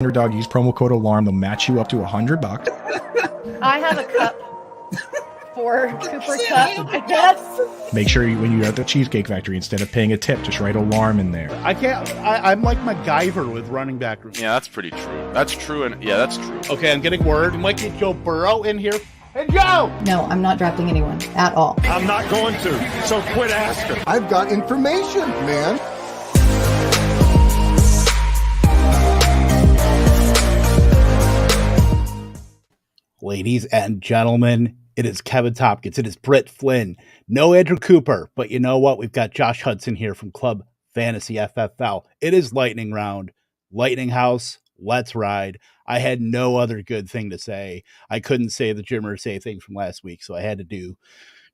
Underdog, use promo code alarm. They'll match you up to $100. I have a cup for Cooper Cup, I guess. Make sure when you're at the Cheesecake Factory, instead of paying a tip, just write alarm in there. I'm like MacGyver with running back room. Yeah, that's pretty true. That's true, and yeah, that's true. Okay, I'm getting word. We might get Joe Burrow in here. Hey, Joe! No, I'm not drafting anyone at all. I'm not going to, so quit asking. I've got information, man. Ladies and gentlemen, it is Kevin Tompkins. It is Britt Flynn. No Andrew Cooper, but you know what? We've got Josh Hudson here from Club Fantasy FFL. It is lightning round. Lightning House, let's ride. I had no other good thing to say. I couldn't say the Jim Irsay thing from last week, so I had to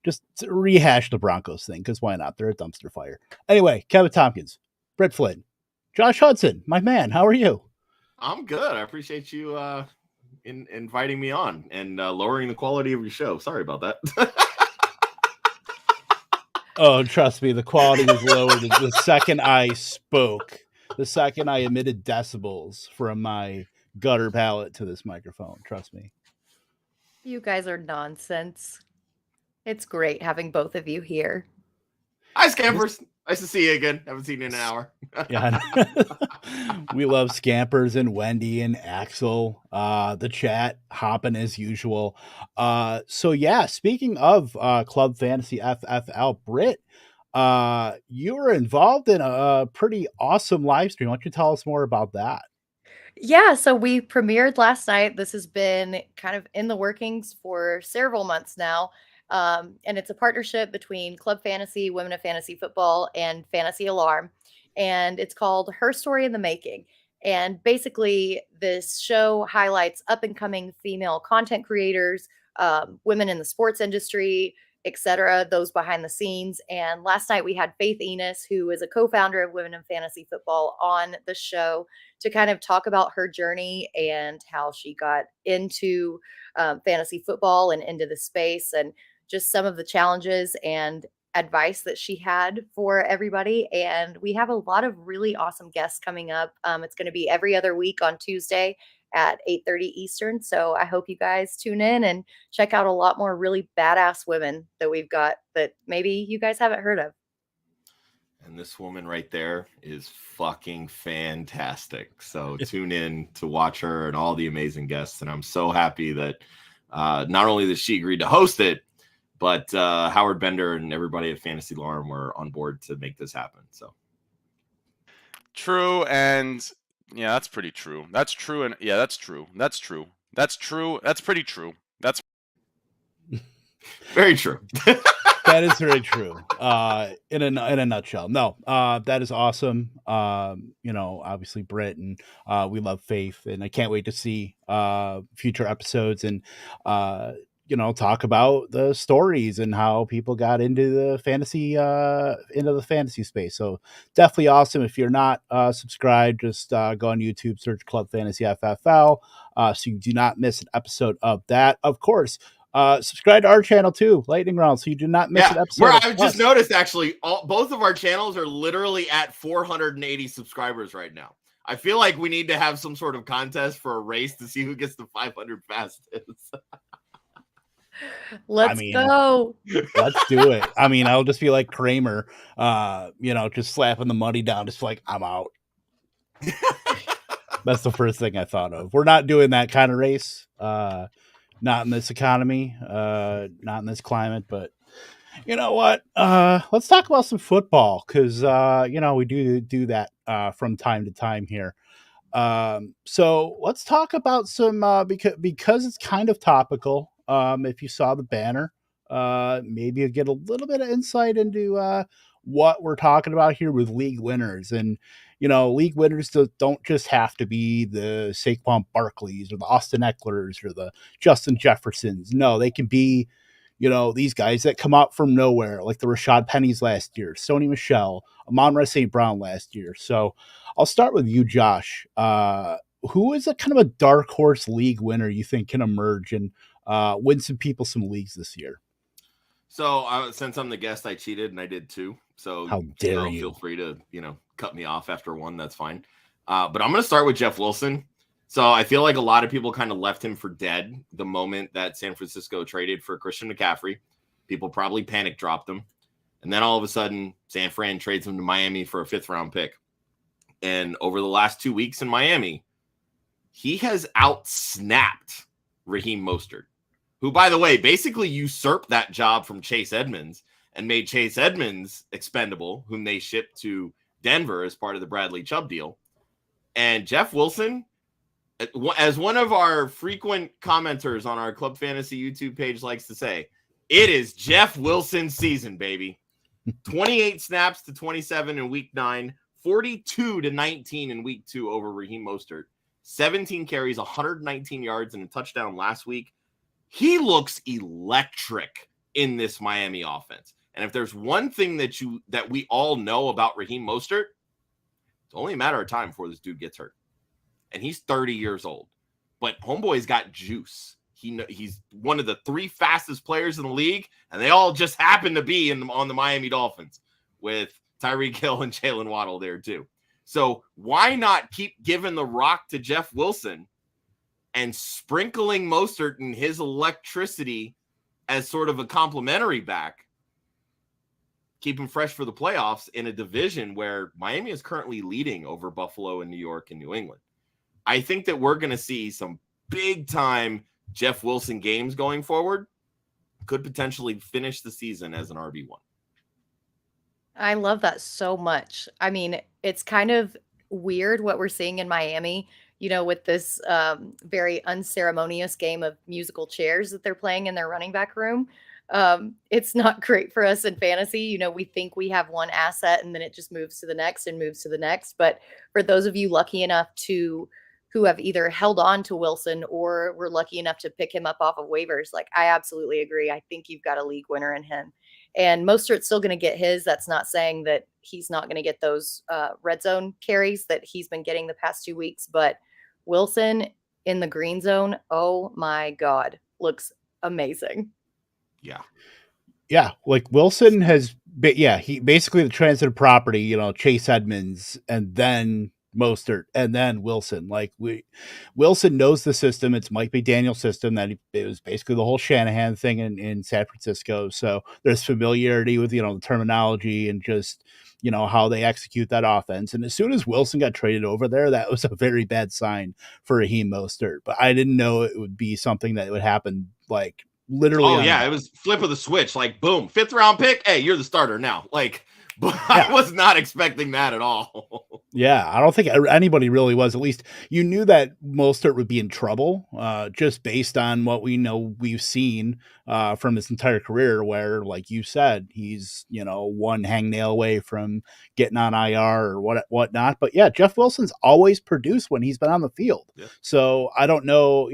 just rehash the Broncos thing, because why not? They're a dumpster fire. Anyway, Kevin Tompkins, Britt Flynn, Josh Hudson, my man, how are you? I'm good. I appreciate you inviting me on and lowering the quality of your show. Sorry about that. Oh, trust me, the quality was lowered the second I spoke. The second I emitted decibels from my gutter palate to this microphone. Trust me. You guys are nonsense. It's great having both of you here. Hi, Scampers. Nice to see you again. Haven't seen you in an hour. Yeah, we love Scampers and Wendy and Axel. The chat hopping as usual. So yeah, speaking of Club Fantasy FFL, Britt, you were involved in a pretty awesome live stream. Why don't you tell us more about that? Yeah, so we premiered last night. This has been kind of in the workings for several months now. And it's a partnership between Club Fantasy, Women of Fantasy Football, and Fantasy Alarm. And it's called Her Story in the Making. And basically, this show highlights up-and-coming female content creators, women in the sports industry, etc., those behind the scenes. And last night we had Faith Enos, who is a co-founder of Women in Fantasy Football, on the show to kind of talk about her journey and how she got into fantasy football and into the space, and just some of the challenges and advice that she had for everybody. And we have a lot of really awesome guests coming up. It's going to be every other week on Tuesday at 8:30 Eastern. So I hope you guys tune in and check out a lot more really badass women that we've got that maybe you guys haven't heard of. And this woman right there is fucking fantastic. So tune in to watch her and all the amazing guests. And I'm so happy that not only that she agreed to host it, but Howard Bender and everybody at Fantasy Alarm were on board to make this happen. So True, and yeah, that's pretty true. That's true, and yeah, that's true. That's true. That's true. That's pretty true. That's very true. That is very true. In a nutshell. No, that is awesome. Obviously Britt, and we love Faith, and I can't wait to see future episodes and talk about the stories and how people got into the fantasy space. So definitely awesome. If you're not subscribed, just go on YouTube, search Club Fantasy FFL, so you do not miss an episode of that. Of course, subscribe to our channel too, Lightning Round, so you do not miss an episode. I've just noticed actually both of our channels are literally at 480 subscribers right now. I feel like we need to have some sort of contest for a race to see who gets the 500 fastest. Let's go. Let's do it. I mean, I'll just be like Kramer, just slapping the money down, just like, I'm out. That's the first thing I thought of. We're not doing that kind of race. Not in this economy, not in this climate, but you know what? Let's talk about some football, because we do that from time to time here. So let's talk about some because it's kind of topical. If you saw the banner, maybe you'll get a little bit of insight into what we're talking about here with league winners. And league winners don't just have to be the Saquon Barkleys or the Austin Ecklers or the Justin Jeffersons. No, they can be, these guys that come out from nowhere, like the Rachaad Pennies last year, Sony Michel, Amon-Ra St. Brown last year. So I'll start with you, Josh. Who is a kind of a dark horse league winner you think can emerge and win some people some leagues this year? So since I'm the guest, I cheated, and I did too. So how dare you? Feel free to cut me off after one. That's fine. But I'm going to start with Jeff Wilson. So I feel like a lot of people kind of left him for dead the moment that San Francisco traded for Christian McCaffrey. People probably panic dropped him. And then all of a sudden, San Fran trades him to Miami for a 5th-round pick. And over the last 2 weeks in Miami, he has out-snapped Raheem Mostert, who, by the way, basically usurped that job from Chase Edmonds and made Chase Edmonds expendable, whom they shipped to Denver as part of the Bradley Chubb deal. And Jeff Wilson, as one of our frequent commenters on our Club Fantasy YouTube page likes to say, it is Jeff Wilson season, baby. 28 snaps to 27 in week 9, 42 to 19 in week 2 over Raheem Mostert, 17 carries, 119 yards, and a touchdown last week. He looks electric in this Miami offense. And if there's one thing that we all know about Raheem Mostert, it's only a matter of time before this dude gets hurt. And he's 30 years old. But homeboy's got juice. He's one of the 3 fastest players in the league, and they all just happen to be on the Miami Dolphins with Tyreek Hill and Jalen Waddle there too. So why not keep giving the rock to Jeff Wilson and sprinkling Mostert and his electricity as sort of a complimentary back? Keep him fresh for the playoffs in a division where Miami is currently leading over Buffalo and New York and New England. I think that we're going to see some big time Jeff Wilson games going forward. Could potentially finish the season as an RB1. I love that so much. I mean, it's kind of weird what we're seeing in Miami, with this very unceremonious game of musical chairs that they're playing in their running back room. It's not great for us in fantasy. We think we have one asset and then it just moves to the next and moves to the next. But for those of you lucky enough who have either held on to Wilson or were lucky enough to pick him up off of waivers, like, I absolutely agree. I think you've got a league winner in him. And Mostert's still going to get his. That's not saying that he's not going to get those red zone carries that he's been getting the past 2 weeks. But Wilson in the green zone, oh my God, looks amazing. Yeah. Yeah, like Wilson has been, he basically the transitive property, Chase Edmonds and then Mostert and then Wilson. Like Wilson knows the system. It's Mike McDaniel's system that it was basically the whole Shanahan thing in San Francisco. So there's familiarity with, the terminology and just, how they execute that offense. And as soon as Wilson got traded over there, that was a very bad sign for Raheem Mostert. But I didn't know it would be something that would happen like literally. Oh yeah, it was flip of the switch. Like boom, 5th-round pick. Hey, you're the starter now. Like, but I was not expecting that at all. Yeah, I don't think anybody really was. At least you knew that Mostert would be in trouble, just based on what we've seen from his entire career. Where, like you said, he's one hangnail away from getting on IR or whatnot. But yeah, Jeff Wilson's always produced when he's been on the field. Yeah. So I don't know,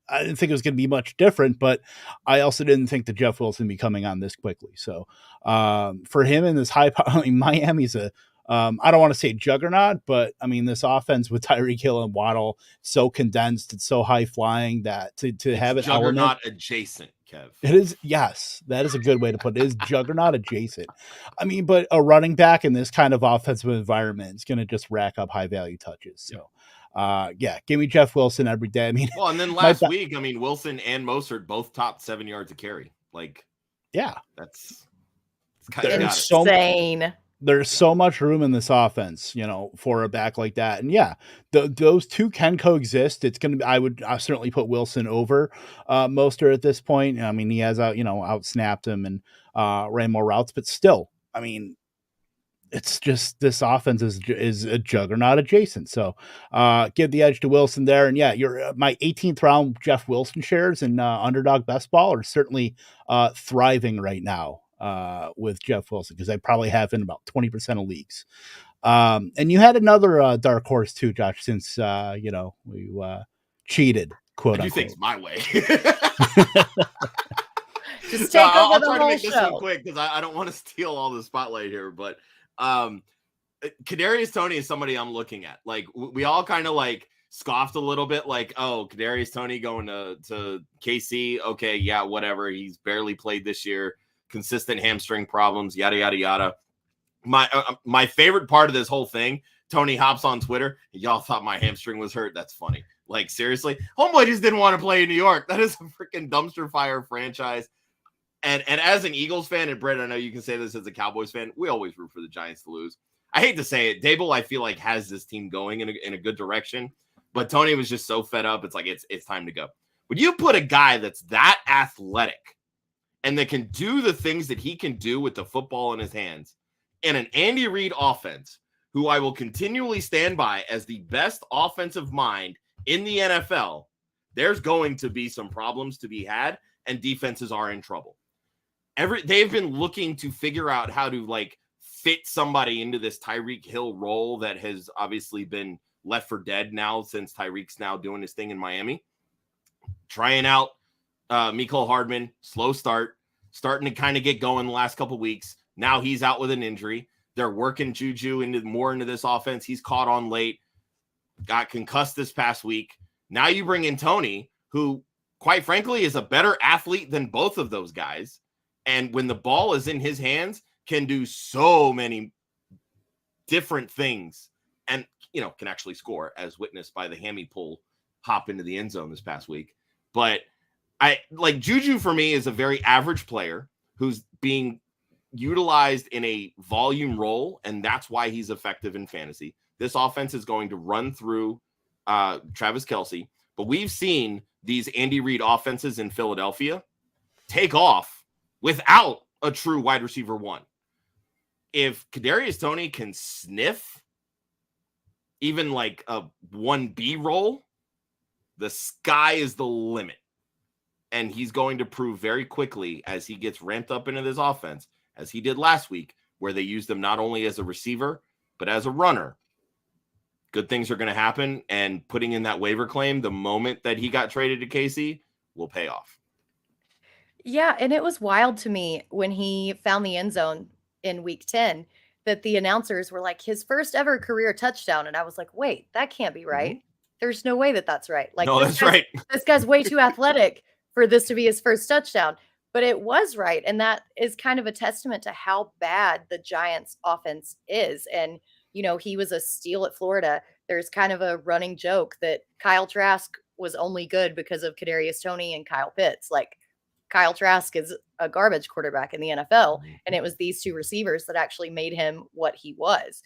I didn't think it was going to be much different, but I also didn't think that Jeff Wilson would be coming on this quickly. So for him in this Miami's I don't want to say juggernaut, but I mean, this offense with Tyreek Hill and Waddle so condensed, it's so high flying that to have it juggernaut adjacent, Kev. It is. Yes, that is a good way to put it. It is juggernaut adjacent. I mean, but a running back in this kind of offensive environment is going to just rack up high value touches. So. Give me Jeff Wilson every day. I mean, well, and then last week, Wilson and Mostert both topped 7 yards a carry. Like, yeah, that's insane. There's so much room in this offense, for a back like that. And yeah, those two can coexist. It's going to be, I would certainly put Wilson over Mostert at this point. I mean, he has outsnapped him and ran more routes, but still, I mean, it's just this offense is a juggernaut adjacent. So give the edge to Wilson there. And yeah, my 18th round Jeff Wilson shares in Underdog Best Ball are certainly thriving right now with Jeff Wilson, because I probably have in about 20% of leagues. And you had another dark horse too, Josh, since we cheated, quote unquote. I do things my way. Just take over I'll the try whole to make this show. one quick because I don't want to steal all the spotlight here, but Kadarius Toney is somebody I'm looking at. Like we all kind of like scoffed a little bit, like, oh, Kadarius Toney going to KC. Okay, yeah, whatever. He's barely played this year. Consistent hamstring problems, yada yada yada. My favorite part of this whole thing, Toney hops on Twitter. Y'all thought my hamstring was hurt. That's funny. Like, seriously, homeboy just didn't want to play in New York. That is a freaking dumpster fire franchise. And as an Eagles fan, and Britt, I know you can say this as a Cowboys fan, we always root for the Giants to lose. I hate to say it, Dable, I feel like, has this team going in a good direction, but Toney was just so fed up. It's like, it's time to go. When you put a guy that's that athletic and that can do the things that he can do with the football in his hands in an Andy Reid offense, who I will continually stand by as the best offensive mind in the NFL, there's going to be some problems to be had, and defenses are in trouble. They've been looking to figure out how to like fit somebody into this Tyreek Hill role that has obviously been left for dead now since Tyreek's now doing his thing in Miami. Trying out Mecole Hardman, slow start, starting to kind of get going the last couple weeks. Now he's out with an injury. They're working Juju into this offense. He's caught on late, got concussed this past week. Now you bring in Toney, who, quite frankly, is a better athlete than both of those guys. And when the ball is in his hands, can do so many different things and, can actually score, as witnessed by the hammy pull hop into the end zone this past week. But Juju for me is a very average player who's being utilized in a volume role, and that's why he's effective in fantasy. This offense is going to run through Travis Kelce, but we've seen these Andy Reid offenses in Philadelphia take off without a true wide receiver one. If Kadarius Toney can sniff even like a 1B role, the sky is the limit. And he's going to prove very quickly as he gets ramped up into this offense, as he did last week, where they used him not only as a receiver, but as a runner. Good things are going to happen, and putting in that waiver claim the moment that he got traded to KC will pay off. Yeah, and it was wild to me when he found the end zone in week 10 that the announcers were like, his first ever career touchdown. And I was like, wait, that can't be right. Mm-hmm. There's no way that that's right. Like, no, that's right. This guy's way too athletic for this to be his first touchdown. But it was right. And that is kind of a testament to how bad the Giants offense is. And, he was a steal at Florida. There's kind of a running joke that Kyle Trask was only good because of Kadarius Toney and Kyle Pitts. Like, Kyle Trask is a garbage quarterback in the NFL, and it was these two receivers that actually made him what he was.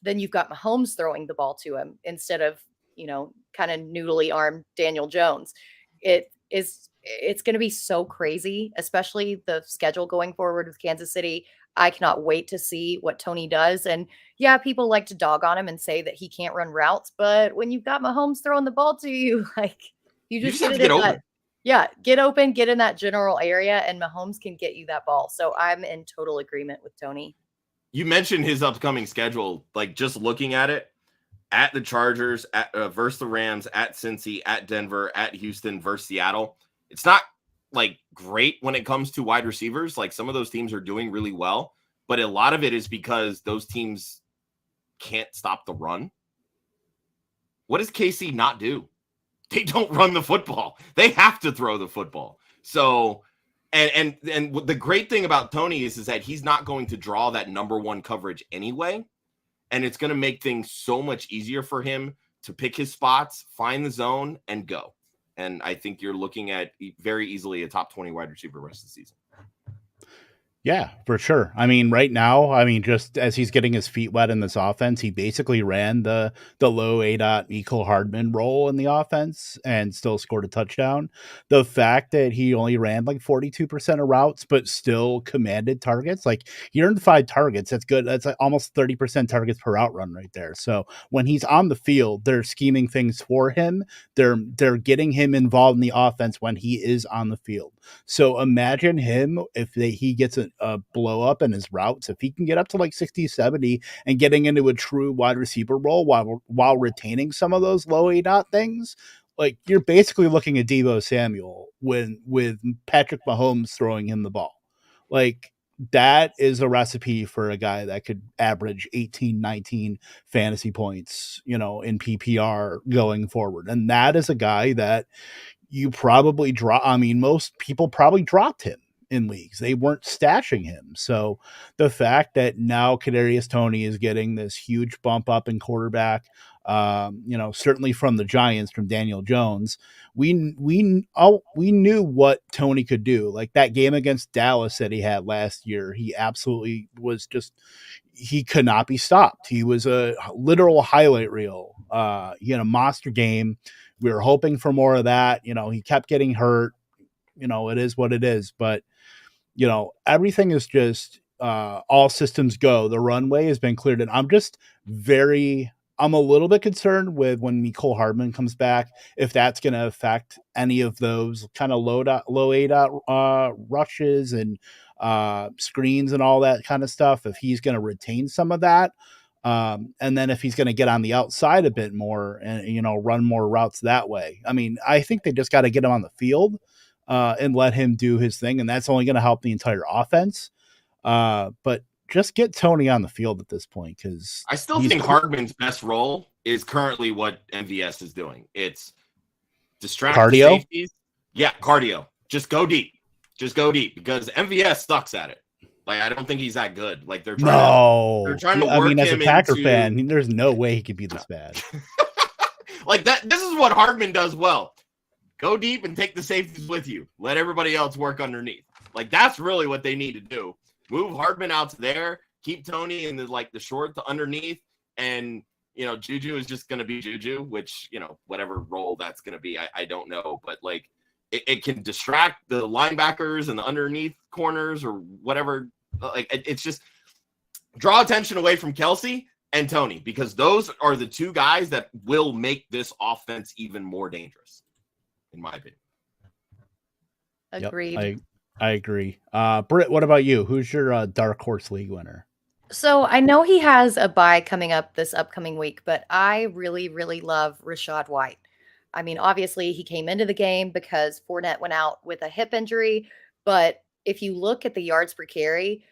Then you've got Mahomes throwing the ball to him instead of, kind of noodly armed Daniel Jones. It's going to be so crazy, especially the schedule going forward with Kansas City. I cannot wait to see what Toney does. And yeah, people like to dog on him and say that he can't run routes, but when you've got Mahomes throwing the ball to you, like you just have to get open. Yeah, get open, get in that general area, and Mahomes can get you that ball. So I'm in total agreement with Toney. You mentioned his upcoming schedule. Like, just looking at it, at the Chargers, versus the Rams, at Cincy, at Denver, at Houston, versus Seattle. It's not, like, great when it comes to wide receivers. Like, some of those teams are doing really well, but a lot of it is because those teams can't stop the run. What does KC not do? They don't run the football. They have to throw the football. So, and the great thing about Toney is that he's not going to draw that number one coverage anyway. And it's going to make things so much easier for him to pick his spots, find the zone, and go. And I think you're looking at very easily a top 20 wide receiver rest of the season. Yeah, for sure. I mean, right now, just as he's getting his feet wet in this offense, he basically ran the low A-dot Mecole Hardman role in the offense and still scored a touchdown. The fact that he only ran like 42% of routes, but still commanded targets, like he earned 5 targets. That's good. That's like almost 30% targets per route run right there. So when he's on the field, they're scheming things for him. They're getting him involved in the offense when he is on the field. So imagine him if he gets a blow up in his routes, if he can get up to like 60, 70 and getting into a true wide receiver role while retaining some of those low A-dot things, like you're basically looking at Deebo Samuel with Patrick Mahomes throwing him the ball. Like that is a recipe for a guy that could average 18, 19 fantasy points, in PPR going forward. And that is a guy that you probably most people probably dropped him in leagues. They weren't stashing him. So the fact that now Kadarius Toney is getting this huge bump up in quarterback, Certainly from the Giants, from Daniel Jones, we knew what Toney could do. Like that game against Dallas that he had last year, he absolutely was he could not be stopped. He was a literal highlight reel. He had a monster game. We were hoping for more of that. He kept getting hurt. It is what it is. But, everything is just all systems go. The runway has been cleared. And I'm a little bit concerned with when Mecole Hardman comes back, if that's going to affect any of those kind of low A dot rushes and screens and all that kind of stuff, if he's going to retain some of that. And then if he's going to get on the outside a bit more and, run more routes that way. I mean, I think they just got to get him on the field and let him do his thing. And that's only going to help the entire offense. But just get Toney on the field at this point, because I still think Hardman's best role is currently what MVS is doing. It's distract the safeties. Yeah, cardio. Just go deep. Because MVS sucks at it. Like, I don't think he's that good. Like, they're trying to work him as a Packer fan, there's no way he could be this bad. Like that. This is what Hardman does well. Go deep and take the safeties with you. Let everybody else work underneath. Like, that's really what they need to do. Move Hardman out to there, keep Toney in the short to underneath, and Juju is just going to be Juju, which whatever role that's going to be, I don't know, but like it can distract the linebackers and the underneath corners or whatever. Like it's just draw attention away from Kelsey and Toney, because those are the two guys that will make this offense even more dangerous, in my opinion. Agreed. Yep, I agree. Britt, what about you? Who's your dark horse league winner? So I know he has a bye coming up this upcoming week, but I really, really love Rachaad White. I mean, obviously he came into the game because Fournette went out with a hip injury, but if you look at the yards per carry,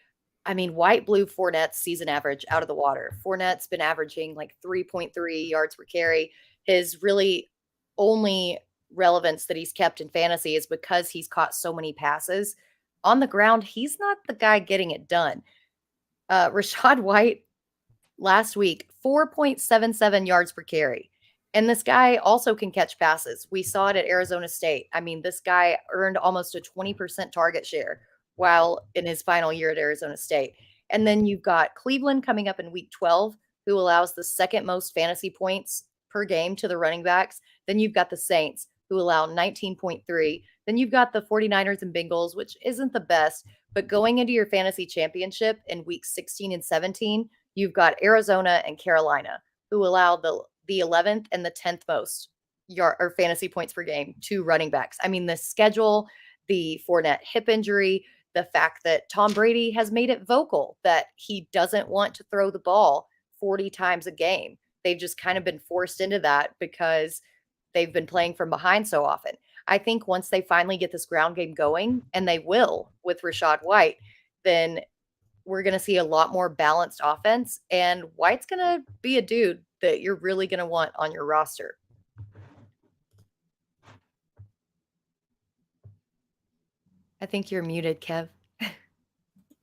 I mean, White blew Fournette's season average out of the water. Fournette's been averaging like 3.3 yards per carry. His really only relevance that he's kept in fantasy is because he's caught so many passes. On the ground, he's not the guy getting it done. Rachaad White last week, 4.77 yards per carry. And this guy also can catch passes. We saw it at Arizona State. I mean, this guy earned almost a 20% target share while in his final year at Arizona State. And then you've got Cleveland coming up in week 12, who allows the second most fantasy points per game to the running backs. Then you've got the Saints, who allow 19.3. Then you've got the 49ers and Bengals, which isn't the best, but going into your fantasy championship in weeks 16 and 17, you've got Arizona and Carolina, who allow the 11th and the 10th most fantasy points per game to running backs. I mean, the schedule, the Fournette hip injury, the fact that Tom Brady has made it vocal that he doesn't want to throw the ball 40 times a game. They've just kind of been forced into that because they've been playing from behind so often. I think once they finally get this ground game going, and they will with Rachaad White, then we're going to see a lot more balanced offense, and White's going to be a dude that you're really going to want on your roster. I think you're muted, Kev.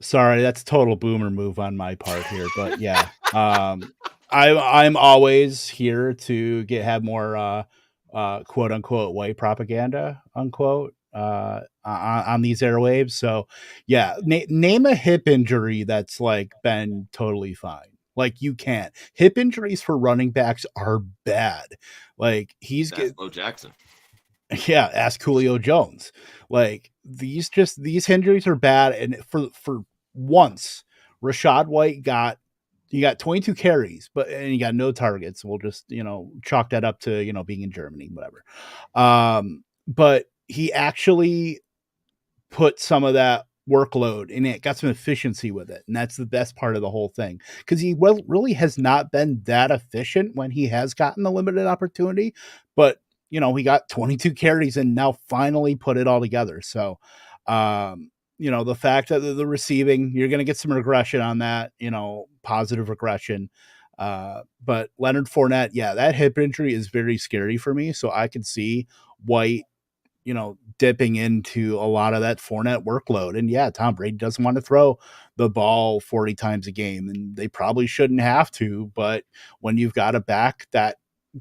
Sorry, that's a total boomer move on my part here, but yeah. I'm always here to have more quote unquote white propaganda unquote on these airwaves. So yeah, name a hip injury that's like been totally fine. Like, you can't. Hip injuries for running backs are bad. Like, Bo Jackson. Yeah, ask Julio Jones. Like, these injuries are bad. And for once, Rachaad White got 22 carries, and he got no targets. We'll just, chalk that up to, being in Germany, whatever. But he actually put some of that workload and it got some efficiency with it. And that's the best part of the whole thing. Because he really has not been that efficient when he has gotten the limited opportunity. But, he got 22 carries and now finally put it all together. So, the fact that the receiving, you're going to get some regression on that, positive regression. But Leonard Fournette, yeah, that hip injury is very scary for me. So I could see White dipping into a lot of that Fournette workload. And yeah, Tom Brady doesn't want to throw the ball 40 times a game, and they probably shouldn't have to. But when you've got a back that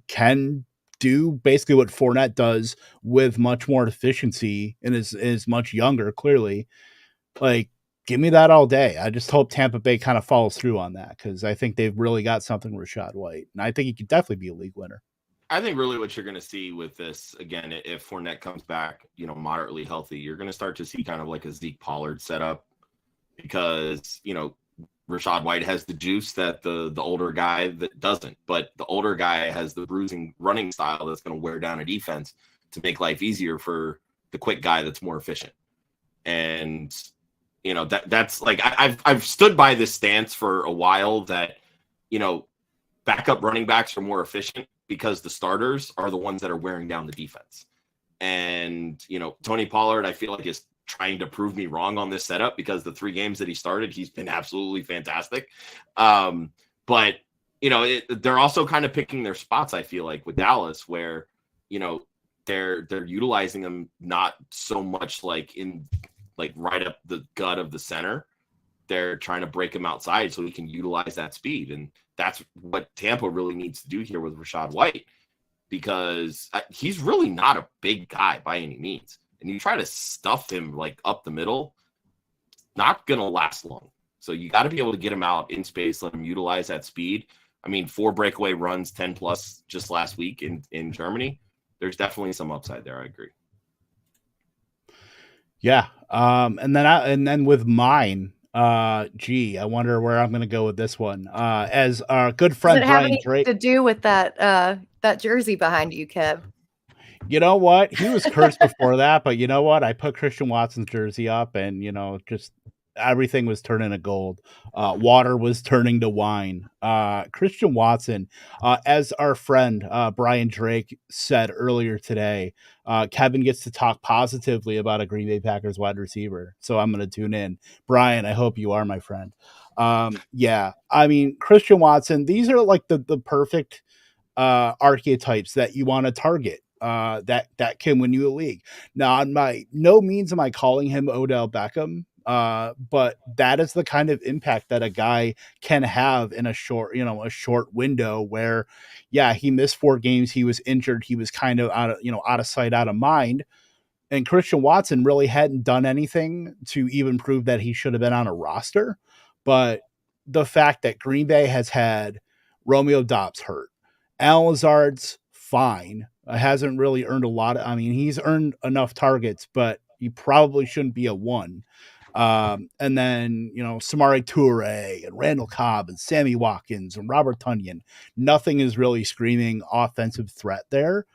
can do basically what Fournette does with much more efficiency and is much younger, clearly, like, give me that all day. I just hope Tampa Bay kind of follows through on that, because I think they've really got something with Rachaad White, and I think he could definitely be a league winner. I think really what you're going to see with this, again, if Fournette comes back, moderately healthy, you're going to start to see kind of like a Zeke Pollard setup, because, Rachaad White has the juice that the older guy that doesn't, but the older guy has the bruising running style that's going to wear down a defense to make life easier for the quick guy that's more efficient. And, that's like, I've stood by this stance for a while that, backup running backs are more efficient because the starters are the ones that are wearing down the defense. And, Tony Pollard, I feel like, is trying to prove me wrong on this setup, because the 3 games that he started, he's been absolutely fantastic. But, they're also kind of picking their spots, I feel like, with Dallas, where, they're utilizing them not so much like right up the gut of the center. They're trying to break him outside so he can utilize that speed. And that's what Tampa really needs to do here with Rachaad White, because he's really not a big guy by any means. And you try to stuff him like up the middle, not going to last long. So you got to be able to get him out in space, let him utilize that speed. I mean, 4 breakaway runs, 10 plus just last week in Germany. There's definitely some upside there. I agree. Yeah. And then with mine, I wonder where I'm going to go with this one. As our good friend Brian Drake to do with that jersey behind you, Kev. You know what? He was cursed before that, but you know what? I put Christian Watson's jersey up, and just everything was turning to gold. Water was turning to wine. Christian Watson, as our friend Brian Drake said earlier today, Kevin gets to talk positively about a Green Bay Packers wide receiver. So I'm going to tune in. Brian, I hope you are my friend. Yeah, I mean, Christian Watson, these are like the perfect archetypes that you want to target. That can win you a league. Now, on no means am I calling him Odell Beckham, but that is the kind of impact that a guy can have in a short window where, yeah, he missed 4 games, he was injured, he was kind of out of sight, out of mind. And Christian Watson really hadn't done anything to even prove that he should have been on a roster. But the fact that Green Bay has had Romeo Doubs hurt, Al Lazard's fine, hasn't really earned a lot of, he's earned enough targets, but he probably shouldn't be a 1. And then, Samari Toure and Randall Cobb and Sammy Watkins and Robert Tonyan, nothing is really screaming offensive threat there.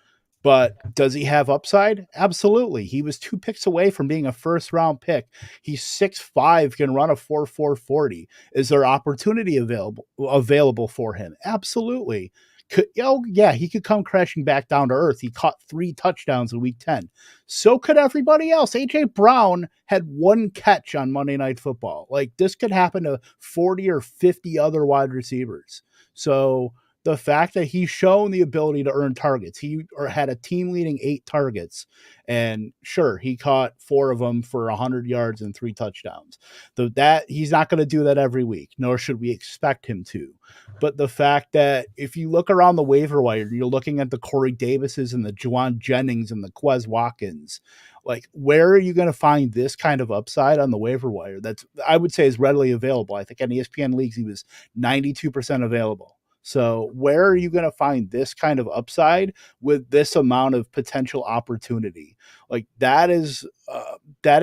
But does he have upside? Absolutely. He was 2 picks away from being a first-round pick. He's 6'5", can run a 4.4 40. Is there opportunity available for him? Absolutely. He could come crashing back down to earth. He caught 3 touchdowns in week 10. So could everybody else. A.J. Brown had 1 catch on Monday Night Football. Like, this could happen to 40 or 50 other wide receivers. So the fact that he's shown the ability to earn targets, he had a team leading 8 targets, and sure, he caught 4 of them for 100 yards and 3 touchdowns. That he's not going to do that every week, nor should we expect him to. But the fact that if you look around the waiver wire, you're looking at the Corey Davises and the Juwan Jennings and the Quez Watkins. Like, where are you going to find this kind of upside on the waiver wire? That's, I would say, is readily available. I think in ESPN leagues, he was 92% available. So where are you going to find this kind of upside with this amount of potential opportunity? Like, that is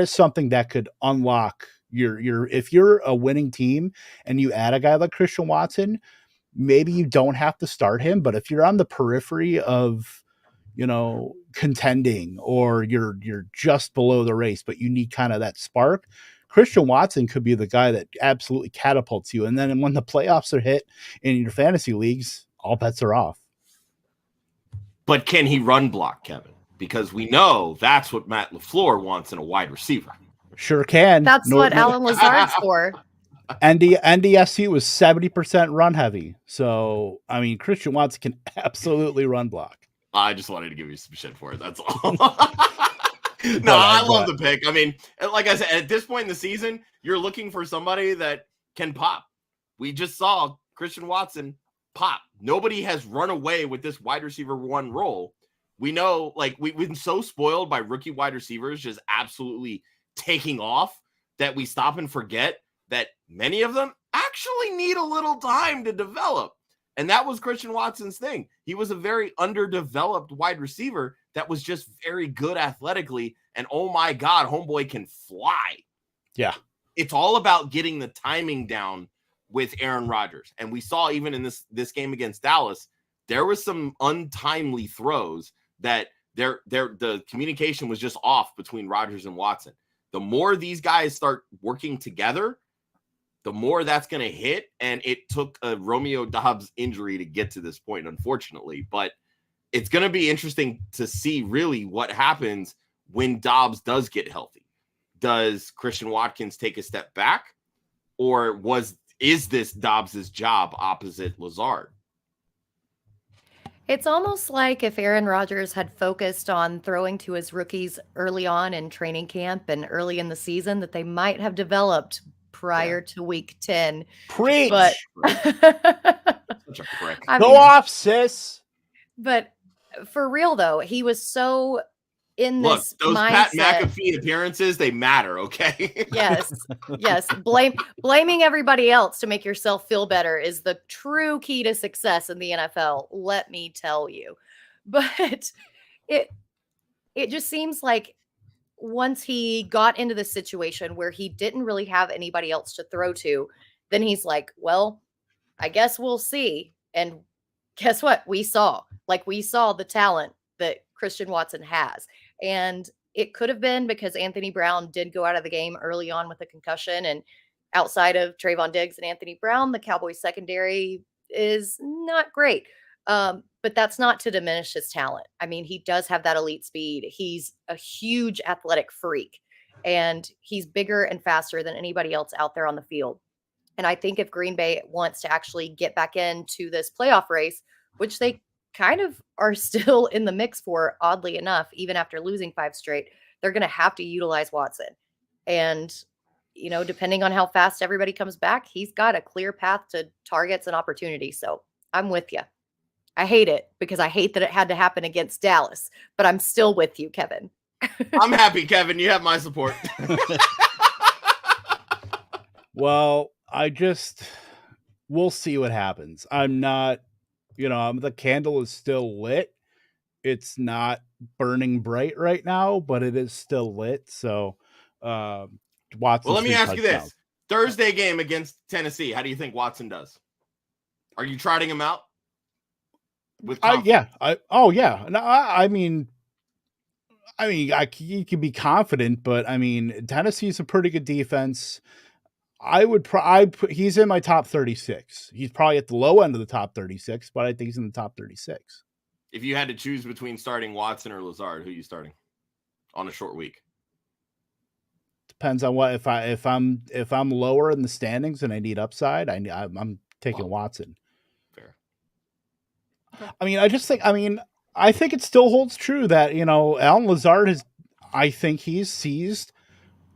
something that could unlock your if you're a winning team and you add a guy like Christian Watson, maybe you don't have to start him, but if you're on the periphery of, contending, or you're just below the race, but you need kind of that spark, Christian Watson could be the guy that absolutely catapults you. And then when the playoffs are hit in your fantasy leagues, all bets are off. But can he run block, Kevin? Because we know that's what Matt LaFleur wants in a wide receiver. Sure can. That's what Alan Lazard's for. NDSC was 70% run heavy. So, Christian Watson can absolutely run block. I just wanted to give you some shit for it. That's all. No, I love the pick. I mean, like I said, at this point in the season, you're looking for somebody that can pop. We just saw Christian Watson pop. Nobody has run away with this wide receiver 1 role. We know, like, we've been so spoiled by rookie wide receivers just absolutely taking off that we stop and forget that many of them actually need a little time to develop. And that was Christian Watson's thing. He was a very underdeveloped wide receiver that was just very good athletically. And oh my God, homeboy can fly. Yeah. It's all about getting the timing down with Aaron Rodgers. And we saw even in this game against Dallas, there was some untimely throws that the communication was just off between Rodgers and Watson. The more these guys start working together, the more that's going to hit. And it took a Romeo Doubs injury to get to this point, unfortunately. But it's going to be interesting to see really what happens when Doubs does get healthy. Does Christian Watkins take a step back? Or is this Dobbs's job opposite Lazard? It's almost like if Aaron Rodgers had focused on throwing to his rookies early on in training camp and early in the season, that they might have developed prior to week 10. Preach. But Such a prick. Go off, sis. But for real though, he was so in Look, this those mindset. Pat McAfee appearances, they matter, okay? Yes. Blaming everybody else to make yourself feel better is the true key to success in the NFL, let me tell you. But it just seems like once he got into the situation where he didn't really have anybody else to throw to, then he's like, well, I guess we'll see. And guess what? We saw the talent that Christian Watson has. And it could have been because Anthony Brown did go out of the game early on with a concussion. And outside of Trayvon Diggs and Anthony Brown, the Cowboys secondary is not great. But that's not to diminish his talent. I mean, he does have that elite speed. He's a huge athletic freak, and he's bigger and faster than anybody else out there on the field. And I think if Green Bay wants to actually get back into this playoff race, which they kind of are still in the mix for, oddly enough, even after losing 5 straight, they're going to have to utilize Watson. And, depending on how fast everybody comes back, he's got a clear path to targets and opportunities. So I'm with you. I hate it because I hate that it had to happen against Dallas, but I'm still with you, Kevin. I'm happy, Kevin. You have my support. Well, we'll see what happens. I'm not, the candle is still lit. It's not burning bright right now, but it is still lit. So, Watson. Well, let me ask you this. Thursday game against Tennessee. How do you think Watson does? Are you trotting him out? Yeah. You can be confident, but Tennessee's a pretty good defense. He's in my top 36. He's probably at the low end of the top 36, but I think he's in the top 36. If you had to choose between starting Watson or Lazard, who are you starting on a short week? Depends on what. If I'm lower in the standings and I need upside, I'm taking Watson. Fair. I think it still holds true that, Allen Lazard he's seized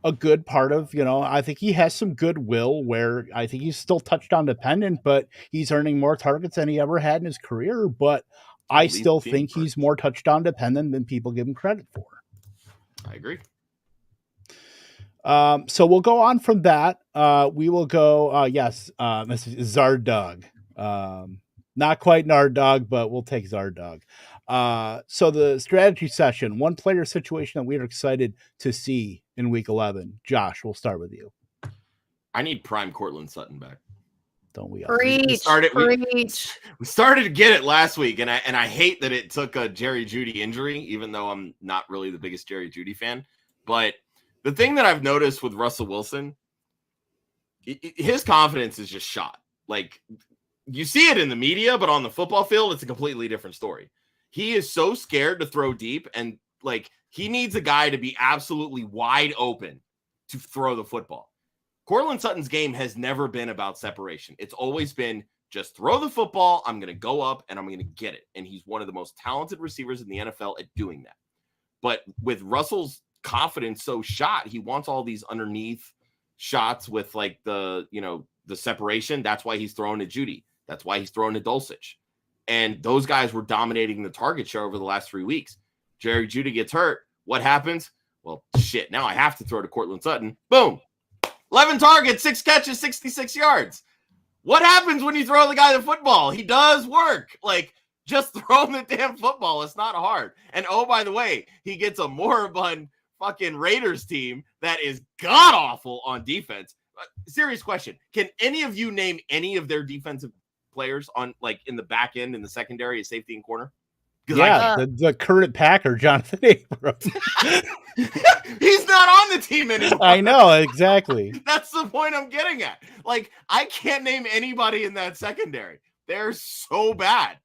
a good part of, I think he has some goodwill where I think he's still touchdown dependent, but he's earning more targets than he ever had in his career. But I still think he's more touchdown dependent than people give him credit for. I agree. So we'll go on from that. We will go, Zardog. Not quite Nardog, but we'll take Zardog. So the strategy session, one player situation that we are excited to see in week 11. Josh, we'll start with you. I need prime Courtland Sutton back. Don't we all? We started to get it last week, and I hate that it took a Jerry Jeudy injury, even though I'm not really the biggest Jerry Jeudy fan. But the thing that I've noticed with Russell Wilson, his confidence is just shot. Like, you see it in the media, but on the football field, it's a completely different story. He is so scared to throw deep, and he needs a guy to be absolutely wide open to throw the football. Courtland Sutton's game has never been about separation. It's always been just throw the football. I'm going to go up and I'm going to get it. And he's one of the most talented receivers in the NFL at doing that. But with Russell's confidence so shot. He wants all these underneath shots with like the separation. That's why he's throwing to Judy. That's why he's throwing to Dulcich. And those guys were dominating the target share over the last 3 weeks. Jerry Judy gets hurt. What happens? Well, shit. Now I have to throw to Courtland Sutton. Boom. 11 targets, 6 catches, 66 yards. What happens when you throw the guy the football? He does work. Like, just throw him the damn football. It's not hard. And oh, by the way, he gets a moribund fucking Raiders team that is god-awful on defense. Serious question. Can any of you name any of their defensive players on, like, in the back end, in the secondary, as safety and corner? Yeah, the current Packer, Jonathan Abrams. He's not on the team anymore. I know, exactly. That's the point I'm getting at. Like, I can't name anybody in that secondary. They're so bad.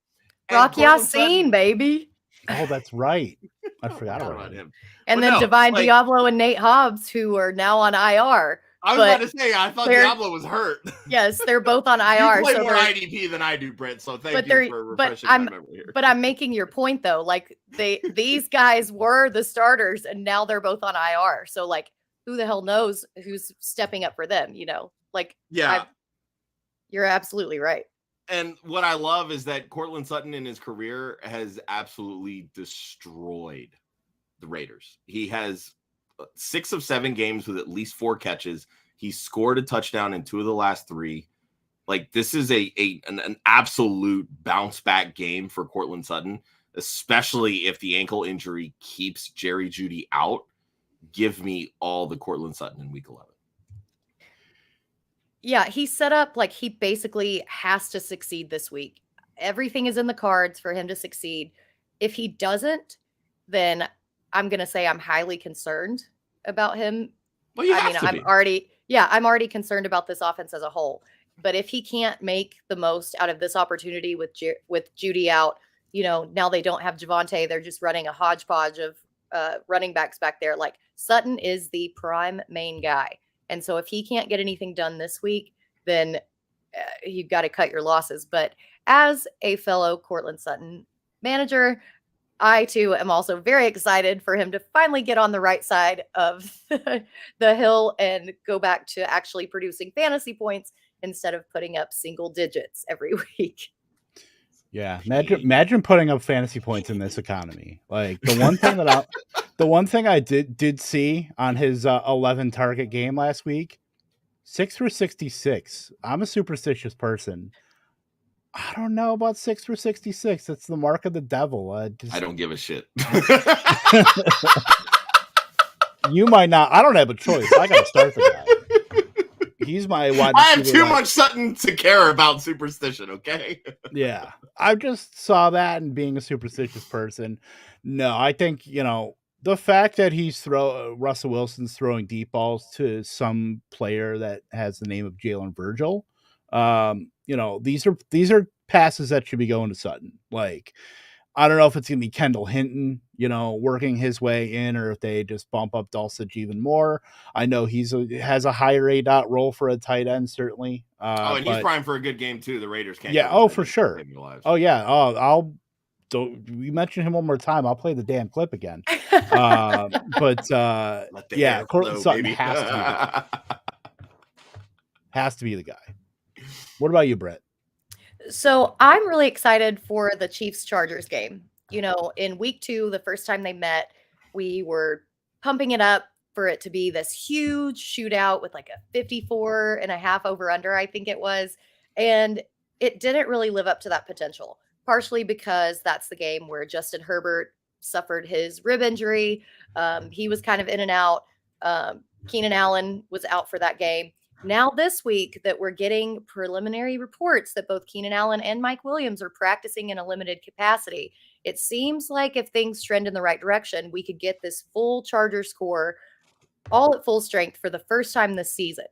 Rock Yassin, baby. Oh, that's right. I forgot about him. And then Divine Diablo and Nate Hobbs, who are now on IR. I was about to say, I thought Diablo was hurt. Yes, they're both on IR. You play more IDP than I do, Britt, so thank you for refreshing my memory here. But I'm making your point, though. Like, these guys were the starters, and now they're both on IR. So, like, who the hell knows who's stepping up for them, you know? Like, yeah, you're absolutely right. And what I love is that Courtland Sutton in his career has absolutely destroyed the Raiders. He has 6 of 7 games with at least 4 catches. He scored a touchdown in 2 of the last 3. Like, this is an absolute bounce back game for Courtland Sutton, especially if the ankle injury keeps Jerry Judy out. Give me all the Courtland Sutton in week 11. Yeah, he's set up like he basically has to succeed this week. Everything is in the cards for him to succeed. If he doesn't, then I'm going to say I'm highly concerned about him. Well, I'm already concerned about this offense as a whole. But if he can't make the most out of this opportunity with Judy out, you know, now they don't have Javonte. They're just running a hodgepodge of running backs back there. Like, Sutton is the prime main guy. And so if he can't get anything done this week, then you've got to cut your losses. But as a fellow Courtland Sutton manager, I, too, am also very excited for him to finally get on the right side of the hill and go back to actually producing fantasy points instead of putting up single digits every week. Yeah, imagine putting up fantasy points in this economy. Like, the one thing I did see on his 11 target game last week, 6 for 66. I'm a superstitious person. I don't know about 6 for 66. It's the mark of the devil. I don't give a shit. You might not. I don't have a choice. I got to start the guy. He's my wide receiver. I have too much Sutton to care about superstition, okay? Yeah. I just saw that, and being a superstitious person, no, I think, you know, the fact that Russell Wilson's throwing deep balls to some player that has the name of Jalen Virgil, you know, these are passes that should be going to Sutton. Like, I don't know if it's going to be Kendall Hinton, you know, working his way in, or if they just bump up Dulcich even more. I know has a higher ADOT role for a tight end, certainly. And he's primed for a good game, too. The Raiders can't. Yeah, for sure. Oh, yeah. We mention him one more time, I'll play the damn clip again. But Courtland Sutton has to be the guy. What about you, Britt? So I'm really excited for the Chiefs-Chargers game. You know, in week 2, the first time they met, we were pumping it up for it to be this huge shootout with like a 54.5 over-under, I think it was. And it didn't really live up to that potential, partially because that's the game where Justin Herbert suffered his rib injury. He was kind of in and out. Keenan Allen was out for that game. Now this week that we're getting preliminary reports that both Keenan Allen and Mike Williams are practicing in a limited capacity, it seems like if things trend in the right direction, we could get this full Chargers score all at full strength for the first time this season,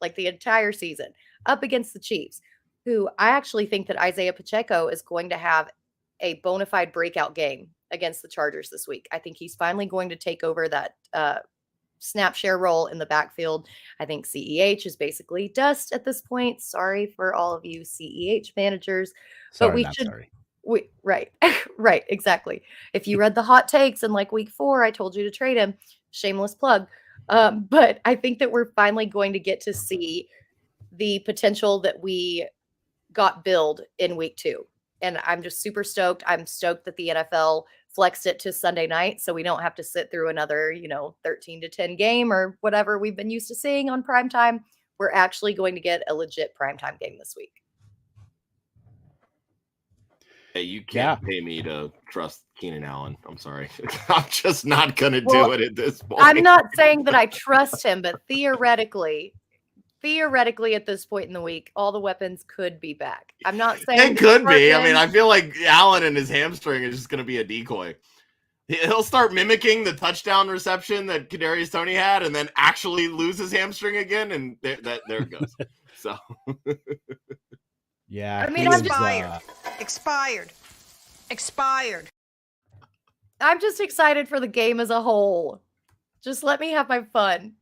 like the entire season, up against the Chiefs, who I actually think that Isaiah Pacheco is going to have a bona fide breakout game against the Chargers this week. I think he's finally going to take over that snap share role in the backfield. I think CEH is basically dust at this point. Sorry for all of you CEH managers, but Right. Right, exactly. If you read the hot takes in like week 4, I told you to trade him. Shameless plug. But I think that we're finally going to get to see the potential that we got billed in week 2. And I'm just super stoked. I'm stoked that the NFL flexed it to Sunday night so we don't have to sit through another, 13-10 game or whatever we've been used to seeing on primetime. We're actually going to get a legit primetime game this week. Hey, you can't pay me to trust Keenan Allen. I'm sorry. I'm just not going to do it at this point. I'm not saying that I trust him, but theoretically at this point in the week, all the weapons could be back. I'm not saying it could be. I mean, I feel like Allen and his hamstring is just going to be a decoy. He'll start mimicking the touchdown reception that Kadarius Toney had and then actually lose his hamstring again. And there it goes. So, yeah. I mean, I'm Expired. I'm just excited for the game as a whole. Just let me have my fun.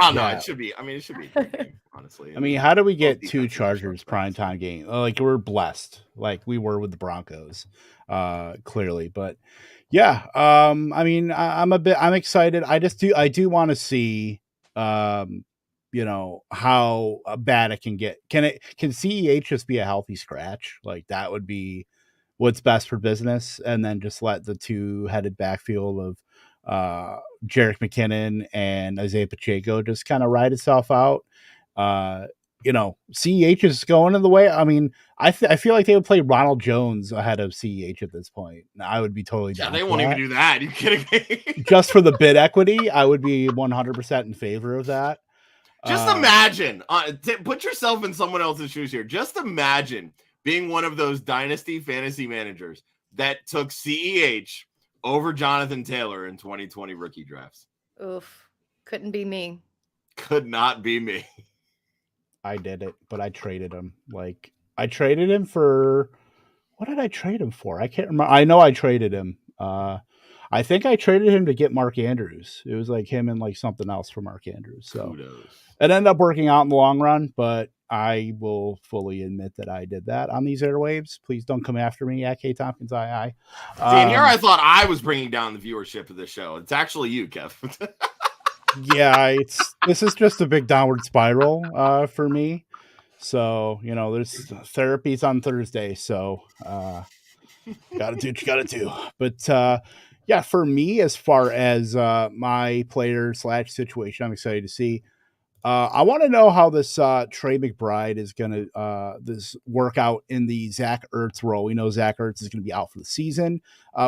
Oh, no, it should be. I mean, it should be a good game, honestly. I mean, how do we get 2 Chargers primetime game? Like, we're blessed, like we were with the Broncos, clearly. But yeah, I mean, I'm excited. I do want to see, how bad it can get. Can CEH just be a healthy scratch? Like, that would be what's best for business, and then just let the 2-headed backfield of Jerick McKinnon and Isaiah Pacheco just kind of ride itself out. CEH is going in the way. I mean, I feel like they would play Ronald Jones ahead of CEH at this point. I would be totally down. They won't even do that. Are you kidding me? Just for the bid equity, I would be 100% in favor of that. Just imagine, put yourself in someone else's shoes here. Just imagine being one of those dynasty fantasy managers that took CEH over Jonathan Taylor in 2020 rookie drafts. Oof. Couldn't be me. Could not be me. I did it, but I traded him. Like, I traded him for, what did I trade him for? I can't remember. I know I traded him. I think I traded him to get Mark Andrews. It was like him and like something else for Mark Andrews. So kudos. It ended up working out in the long run, but I will fully admit that I did that on these airwaves. Please don't come after me at K Tompkins II. See, and here I thought I was bringing down the viewership of this show. It's actually you, Kev. Yeah, this is just a big downward spiral for me. So, there's therapies on Thursday. So, gotta do what you gotta do. But yeah, for me, as far as my player / situation, I'm excited to see. I want to know how this Trey McBride is going to this work out in the Zach Ertz role. We know Zach Ertz is going to be out for the season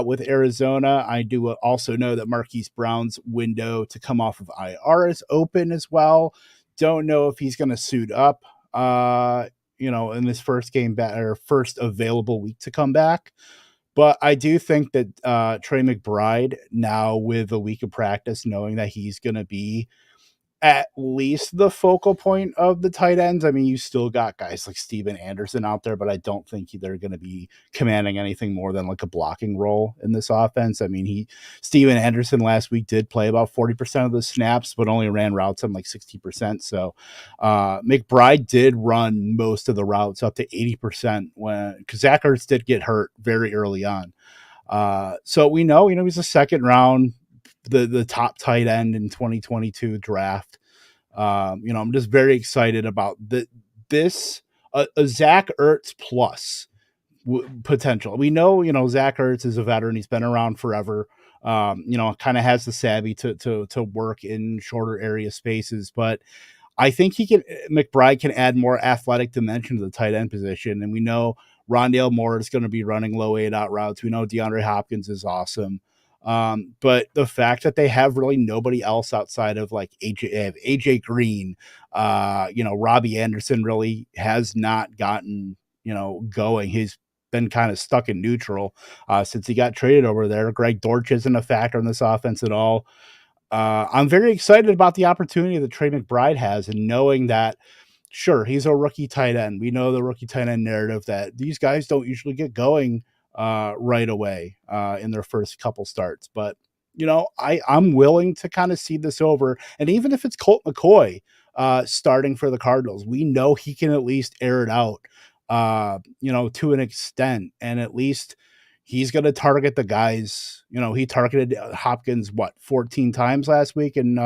with Arizona. I do also know that Marquise Brown's window to come off of IR is open as well. Don't know if he's going to suit up, in this first game back or first available week to come back. But I do think that Trey McBride, now with a week of practice, knowing that he's going to be at least the focal point of the tight ends. I mean, you still got guys like Steven Anderson out there, but I don't think they're going to be commanding anything more than like a blocking role in this offense. I mean, Steven Anderson last week did play about 40% of the snaps, but only ran routes on like 60%. So McBride did run most of the routes up to 80% because Zach Ertz did get hurt very early on. So we know, he's a second round, the top tight end in 2022 draft. I'm just very excited about this Zach Ertz plus potential. We know, Zach Ertz is a veteran. He's been around forever. Kind of has the savvy to work in shorter area spaces, but I think McBride can add more athletic dimension to the tight end position. And we know Rondale Moore is going to be running low 8-out routes. We know DeAndre Hopkins is awesome. But the fact that they have really nobody else outside of like AJ Green, Robbie Anderson really has not gotten, going. He's been kind of stuck in neutral, since he got traded over there. Greg Dortch isn't a factor in this offense at all. I'm very excited about the opportunity that Trey McBride has, and knowing that, sure, he's a rookie tight end. We know the rookie tight end narrative that these guys don't usually get going right away in their first couple starts. But, I'm willing to kind of see this over. And even if it's Colt McCoy starting for the Cardinals, we know he can at least air it out to an extent. And at least he's going to target the guys. He targeted Hopkins, 14 times last week, and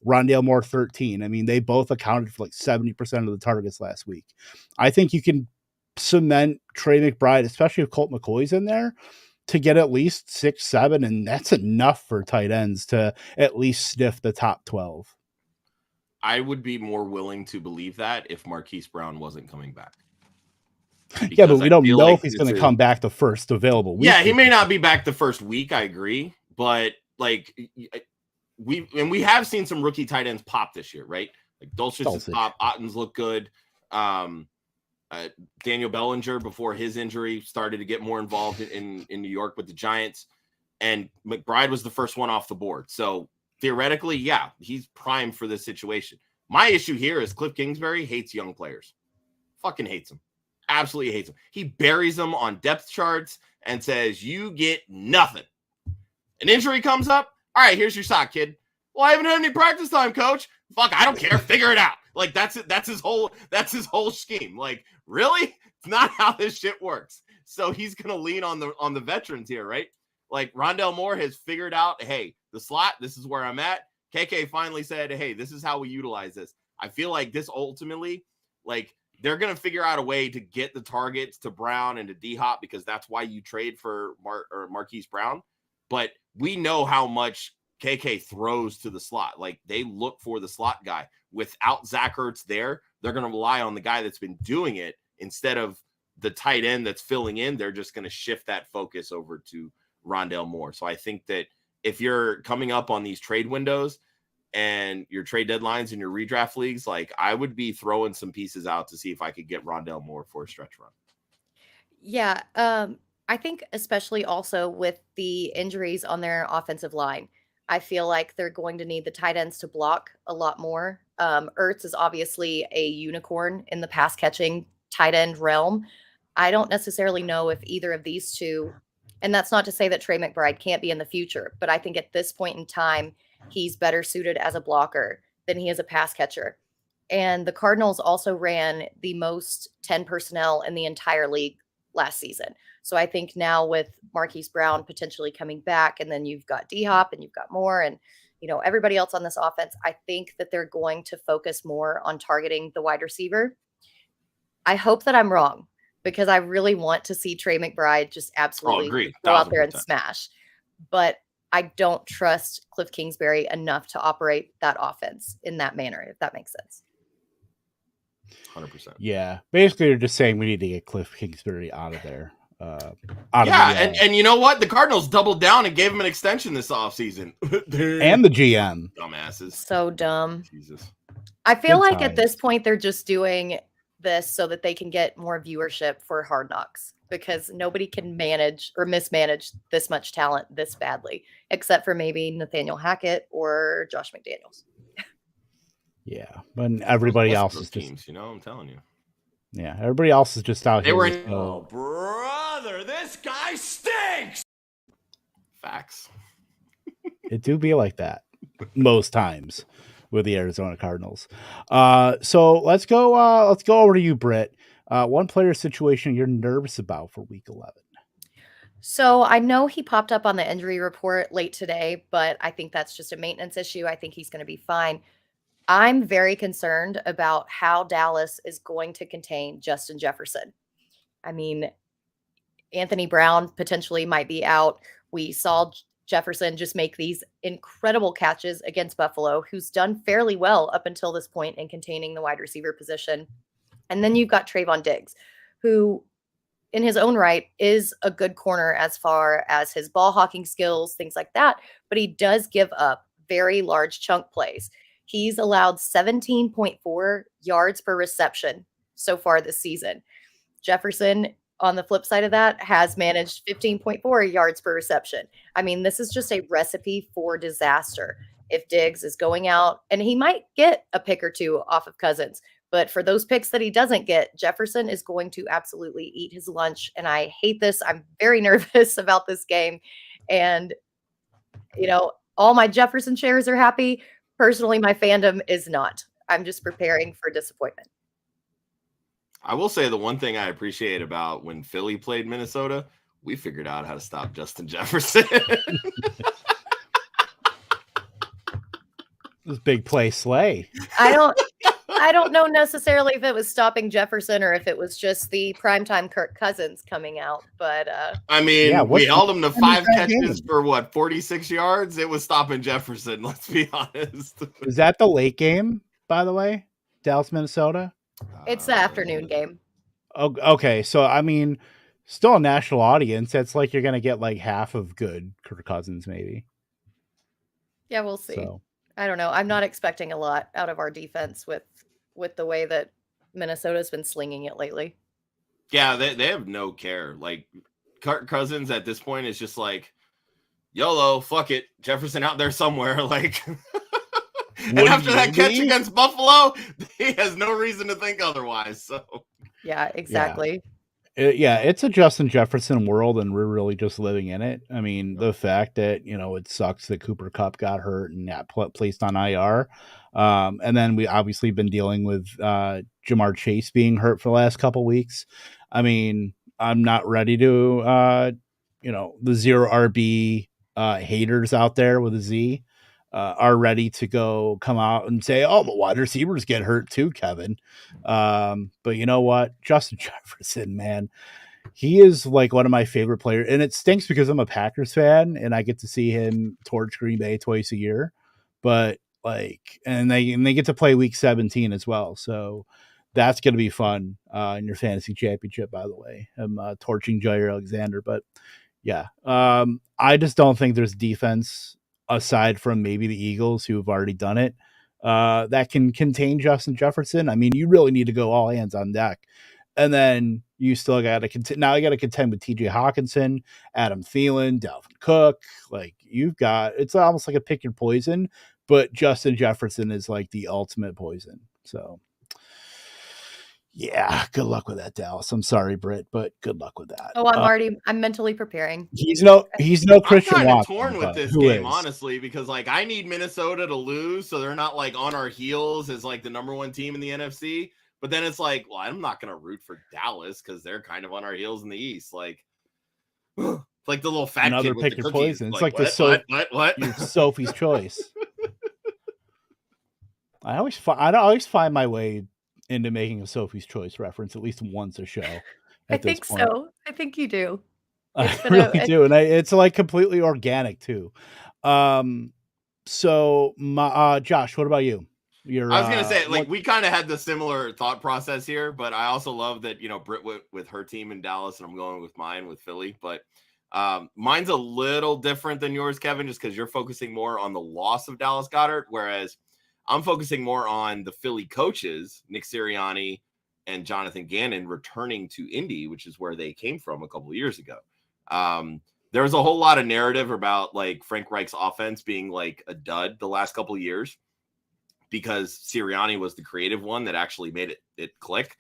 Rondale Moore 13. I mean, they both accounted for like 70% of the targets last week. I think you can cement Trey McBride, especially if Colt McCoy's in there, to get at least 6, 7, and that's enough for tight ends to at least sniff the top 12. I would be more willing to believe that if Marquise Brown wasn't coming back. Yeah, but we don't know if he's going to come back the first available week. Yeah, he may not be back the first week. I agree, but like we have seen some rookie tight ends pop this year, right? Like Dulcich has popped, Otten's look good. Daniel Bellinger, before his injury, started to get more involved in New York with the Giants, and McBride was the first one off the board. So theoretically, yeah, he's primed for this situation. My issue here is Cliff Kingsbury hates young players. Fucking hates them. Absolutely hates them. He buries them on depth charts and says, you get nothing. An injury comes up. All right, here's your sock, kid. Well, I haven't had any practice time, coach. Fuck, I don't care. Figure it out. Like that's it. That's his whole scheme. Like, really? It's not how this shit works. So he's gonna lean on the veterans here, right? Like Rondale Moore has figured out, hey, the slot, this is where I'm at. KK finally said, hey, this is how we utilize this. I feel like this ultimately, like, they're going to figure out a way to get the targets to Brown and to D-Hop, because that's why you trade for Marquise Brown. But we know how much KK throws to the slot. Like, they look for the slot guy. Without Zach Ertz there, they're going to rely on the guy that's been doing it instead of the tight end that's filling in. They're just going to shift that focus over to Rondale Moore. So I think that if you're coming up on these trade windows and your trade deadlines in your redraft leagues, like, I would be throwing some pieces out to see if I could get Rondale Moore for a stretch run. Yeah. I think especially also with the injuries on their offensive line, I feel like they're going to need the tight ends to block a lot more. Ertz is obviously a unicorn in the pass catching tight end realm. I don't necessarily know if either of these two, and that's not to say that Trey McBride can't be in the future, but I think at this point in time, he's better suited as a blocker than he is a pass catcher. And the Cardinals also ran the most 10 personnel in the entire league last season. So I think now with Marquise Brown potentially coming back, and then you've got D-Hop and you've got Moore and, everybody else on this offense, I think that they're going to focus more on targeting the wide receiver. I hope that I'm wrong, because I really want to see Trey McBride just absolutely go out there and smash. But I don't trust Cliff Kingsbury enough to operate that offense in that manner, if that makes sense. 100%. Yeah. Basically, you're just saying we need to get Cliff Kingsbury out of there. And you know what? The Cardinals doubled down and gave him an extension this offseason. And the GM. Dumbasses. So dumb. Jesus. I feel like at this point, they're just doing this so that they can get more viewership for Hard Knocks, because nobody can manage or mismanage this much talent this badly, except for maybe Nathaniel Hackett or Josh McDaniels. Yeah, but everybody else is teams, just, I'm telling you. Yeah, everybody else is just out they here. Were in, oh, brother, this guy stinks. Facts. It do be like that most times with the Arizona Cardinals. So let's go over to you, Britt. One player situation you're nervous about for week 11. So I know he popped up on the injury report late today, but I think that's just a maintenance issue. I think he's going to be fine. I'm very concerned about how Dallas is going to contain Justin Jefferson. I mean, Anthony Brown potentially might be out. We saw Jefferson just make these incredible catches against Buffalo, who's done fairly well up until this point in containing the wide receiver position. And then you've got Trayvon Diggs, who in his own right is a good corner as far as his ball hawking skills, things like that. But he does give up very large chunk plays. He's allowed 17.4 yards per reception so far this season. Jefferson, on the flip side of that, has managed 15.4 yards per reception. I mean, this is just a recipe for disaster. If Diggs is going out, and he might get a pick or two off of Cousins, but for those picks that he doesn't get, Jefferson is going to absolutely eat his lunch. And I hate this. I'm very nervous about this game. And, all my Jefferson shares are happy. Personally, my fandom is not. I'm just preparing for disappointment. I will say the one thing I appreciate about when Philly played Minnesota, we figured out how to stop Justin Jefferson. This big play slay. I don't know necessarily if it was stopping Jefferson or if it was just the primetime Kirk Cousins coming out, but I mean, Yeah, we held him to 5 that catches game? for what, 46 yards? It was stopping Jefferson, let's be honest. Is that the late game, by the way? Dallas, Minnesota? it's the afternoon game. Oh, okay. So, I mean, still a national audience. It's like you're going to get like half of good Kirk Cousins, maybe. Yeah, we'll see. So, I don't know. I'm not expecting a lot out of our defense with the way that Minnesota's been slinging it lately. Yeah, they have no care. Like, Kirk Cousins at this point is just like, YOLO, fuck it. Jefferson out there somewhere. Like, and after that catch against Buffalo, he has no reason to think otherwise. So, Yeah, exactly. yeah, it's a Justin Jefferson world, and we're really just living in it. I mean, the fact that, it sucks that Cooper Kupp got hurt and got placed on IR. And then we obviously been dealing with Jamar Chase being hurt for the last couple weeks. I mean, I'm not ready to, the zero RB haters out there with a Z are ready to come out and say, oh, the wide receivers get hurt too, Kevin. But you know what? Justin Jefferson, man, he is like one of my favorite players. And it stinks because I'm a Packers fan and I get to see him torch Green Bay twice a year. But and they get to play week 17 as well. So that's going to be fun in your fantasy championship, by the way. I'm torching Jair Alexander. But yeah, I just don't think there's defense aside from maybe the Eagles who have already done it, that can contain Justin Jefferson. I mean, you really need to go all hands on deck. And then you still got to contend. Now you got to contend with TJ Hawkinson, Adam Thielen, Dalvin Cook. Like it's almost like a pick your poison, but Justin Jefferson is like the ultimate poison. So yeah, good luck with that, Dallas. I'm sorry, Britt, but good luck with that. Oh, I'm mentally preparing. He's no Christian I'm kind of Watson, torn with this game, honestly, because like I need Minnesota to lose so they're not like on our heels as like the number one team in the NFC. But then it's like, well, I'm not going to root for Dallas because they're kind of on our heels in the East. Like, it's like the little fat Another kid with pick the your cookies. poison. It's like what? Your Sophie's Choice. I always find my way into making a Sophie's Choice reference at least once a show. I think so. I think you do. I really do, and it's like completely organic too. So, Josh, what about you? I was gonna say, like, we kind of had the similar thought process here, but I also love that Britt went with her team in Dallas, and I'm going with mine with Philly. But mine's a little different than yours, Kevin, just because you're focusing more on the loss of Dallas Goedert, whereas I'm focusing more on the Philly coaches, Nick Sirianni and Jonathan Gannon, returning to Indy, which is where they came from a couple of years ago. There was a whole lot of narrative about like Frank Reich's offense being like a dud the last couple of years because Sirianni was the creative one that actually made it click.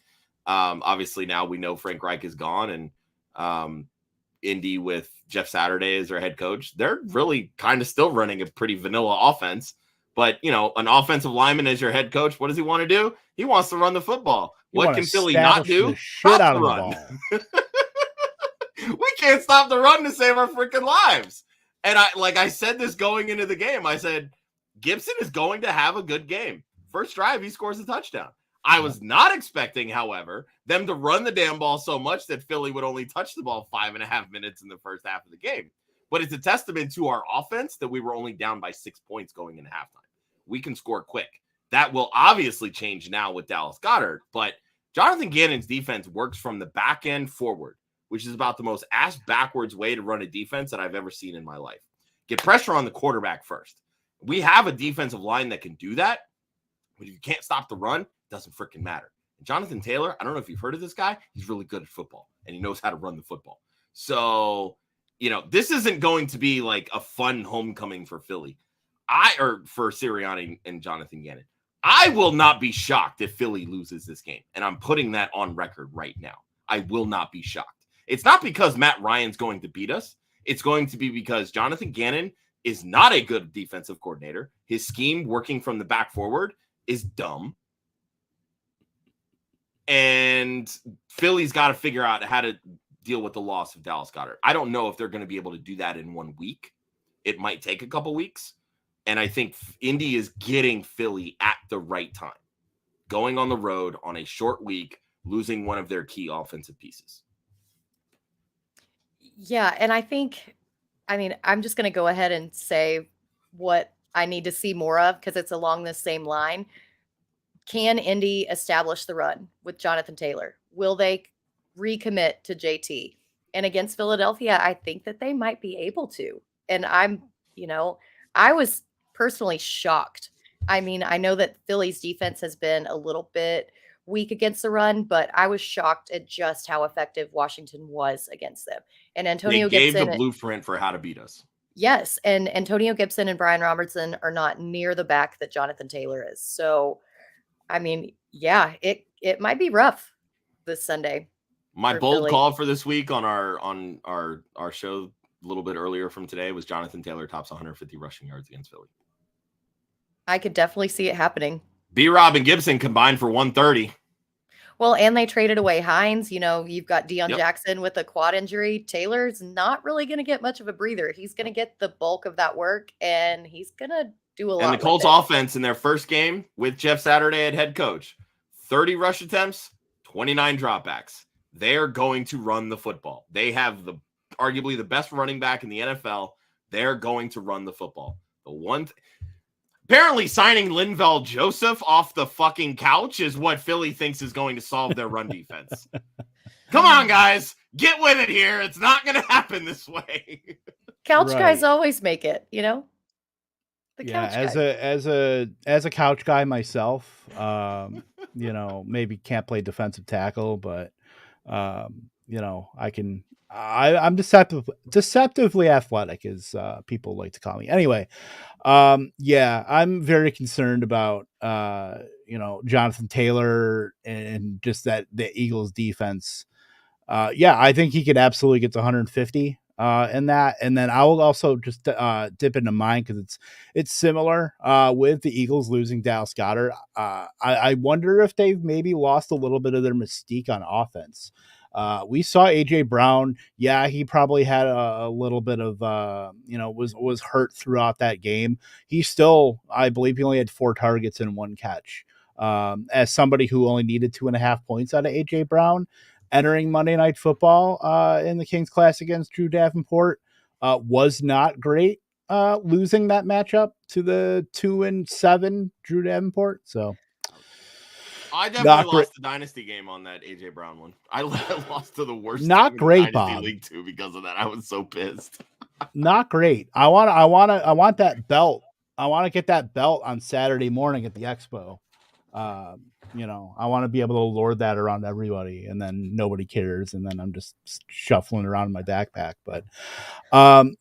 Obviously now we know Frank Reich is gone, and Indy with Jeff Saturday as their head coach, they're really kind of still running a pretty vanilla offense. But, an offensive lineman as your head coach, what does he want to do? He wants to run the football. What can Philly not do? Shit out of the ball. We can't stop the run to save our freaking lives. And I said this going into the game. I said, Gibson is going to have a good game. First drive, he scores a touchdown. I was not expecting, however, them to run the damn ball so much that Philly would only touch the ball 5.5 minutes in the first half of the game. But it's a testament to our offense that we were only down by 6 points going into halftime. We can score quick. That will obviously change now with Dallas Goedert, but Jonathan Gannon's defense works from the back end forward, which is about the most ass backwards way to run a defense that I've ever seen in my life. Get pressure on the quarterback first. We have a defensive line that can do that, but if you can't stop the run, it doesn't freaking matter. And Jonathan Taylor, I don't know if you've heard of this guy. He's really good at football, and he knows how to run the football. So, this isn't going to be like a fun homecoming for Philly. For Sirianni and Jonathan Gannon. I will not be shocked if Philly loses this game. And I'm putting that on record right now. I will not be shocked. It's not because Matt Ryan's going to beat us. It's going to be because Jonathan Gannon is not a good defensive coordinator. His scheme working from the back forward is dumb. And Philly's got to figure out how to deal with the loss of Dallas Goedert. I don't know if they're going to be able to do that in 1 week. It might take a couple weeks. And I think Indy is getting Philly at the right time, going on the road on a short week, losing one of their key offensive pieces. Yeah, and I'm just going to go ahead and say what I need to see more of because it's along this same line. Can Indy establish the run with Jonathan Taylor? Will they recommit to JT? And against Philadelphia, I think that they might be able to. And I was personally shocked. I mean, I know that Philly's defense has been a little bit weak against the run, but I was shocked at just how effective Washington was against them. And Antonio Gibson gave the blueprint for how to beat us. Yes, and Antonio Gibson and Brian Robertson are not near the back that Jonathan Taylor is. So, I mean, yeah, it might be rough this Sunday. My bold Philly. call for this week on our show a little bit earlier from today was Jonathan Taylor tops 150 rushing yards against Philly. I could definitely see it happening. B-Rob and Gibson combined for 130. Well, and they traded away Hines. You've got Deion Yep. Jackson with a quad injury. Taylor's not really going to get much of a breather. He's going to get the bulk of that work, and he's going to do a lot. And the Colts offense in their first game with Jeff Saturday at head coach, 30 rush attempts, 29 dropbacks. They're going to run the football. They have arguably the best running back in the NFL. They're going to run the football. Apparently signing Linval Joseph off the fucking couch is what Philly thinks is going to solve their run defense. Come on, guys. Get with it here. It's not going to happen this way. Couch guys always make it, The couch guy. As a couch guy myself, maybe can't play defensive tackle, but I'm deceptively athletic, as people like to call me. Anyway, I'm very concerned about Jonathan Taylor and just that the Eagles defense. I think he could absolutely get to 150 in that, and then I will also just dip into mine because it's similar with the Eagles losing Dallas Goedert. I wonder if they've maybe lost a little bit of their mystique on offense. We saw AJ Brown. Yeah, he probably had a little bit of, was hurt throughout that game. He still, I believe he only had 4 targets and 1 catch. As somebody who only needed 2.5 points out of AJ Brown entering Monday Night Football in the Kings Classic against Drew Davenport was not great losing that matchup to the 2-7 Drew Davenport. So. I definitely lost the dynasty game on that AJ Brown one. I lost to the worst. Not great, Dynasty Bob. League 2 because of that. I was so pissed. Not great. I want that belt. I want to get that belt on Saturday morning at the expo. I want to be able to lord that around everybody, and then nobody cares, and then I'm just shuffling around in my backpack. But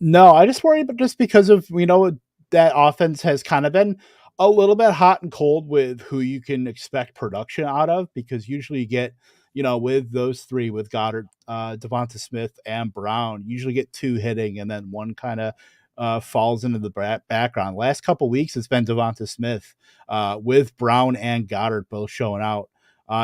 no, I just worry, but just because of that offense has kind of been a little bit hot and cold with who you can expect production out of, because usually you get, with those 3, with Goedert, Devonta Smith, and Brown, usually get 2 hitting, and then one kind of falls into the background. Last couple weeks, it's been Devonta Smith with Brown and Goedert both showing out.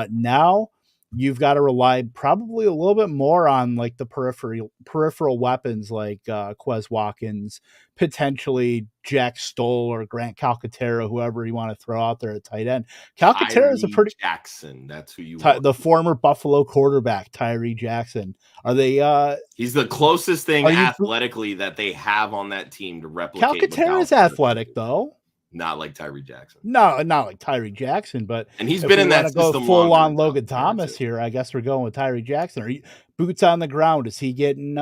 Now you've got to rely probably a little bit more on like the peripheral weapons like Quez Watkins, potentially Jack Stoll or Grant Calcaterra, whoever you want to throw out there at tight end. Calcaterra is a pretty Jackson. That's who you want. The former Buffalo quarterback, Tyree Jackson. Are they? He's the closest thing athletically that they have on that team to replicate. Calcaterra is athletic though. Not like Tyree Jackson. No, not like Tyree Jackson, but and he's been in that system full on Logan Thomas here. I guess we're going with Tyree Jackson. Are you boots on the ground? Is he getting?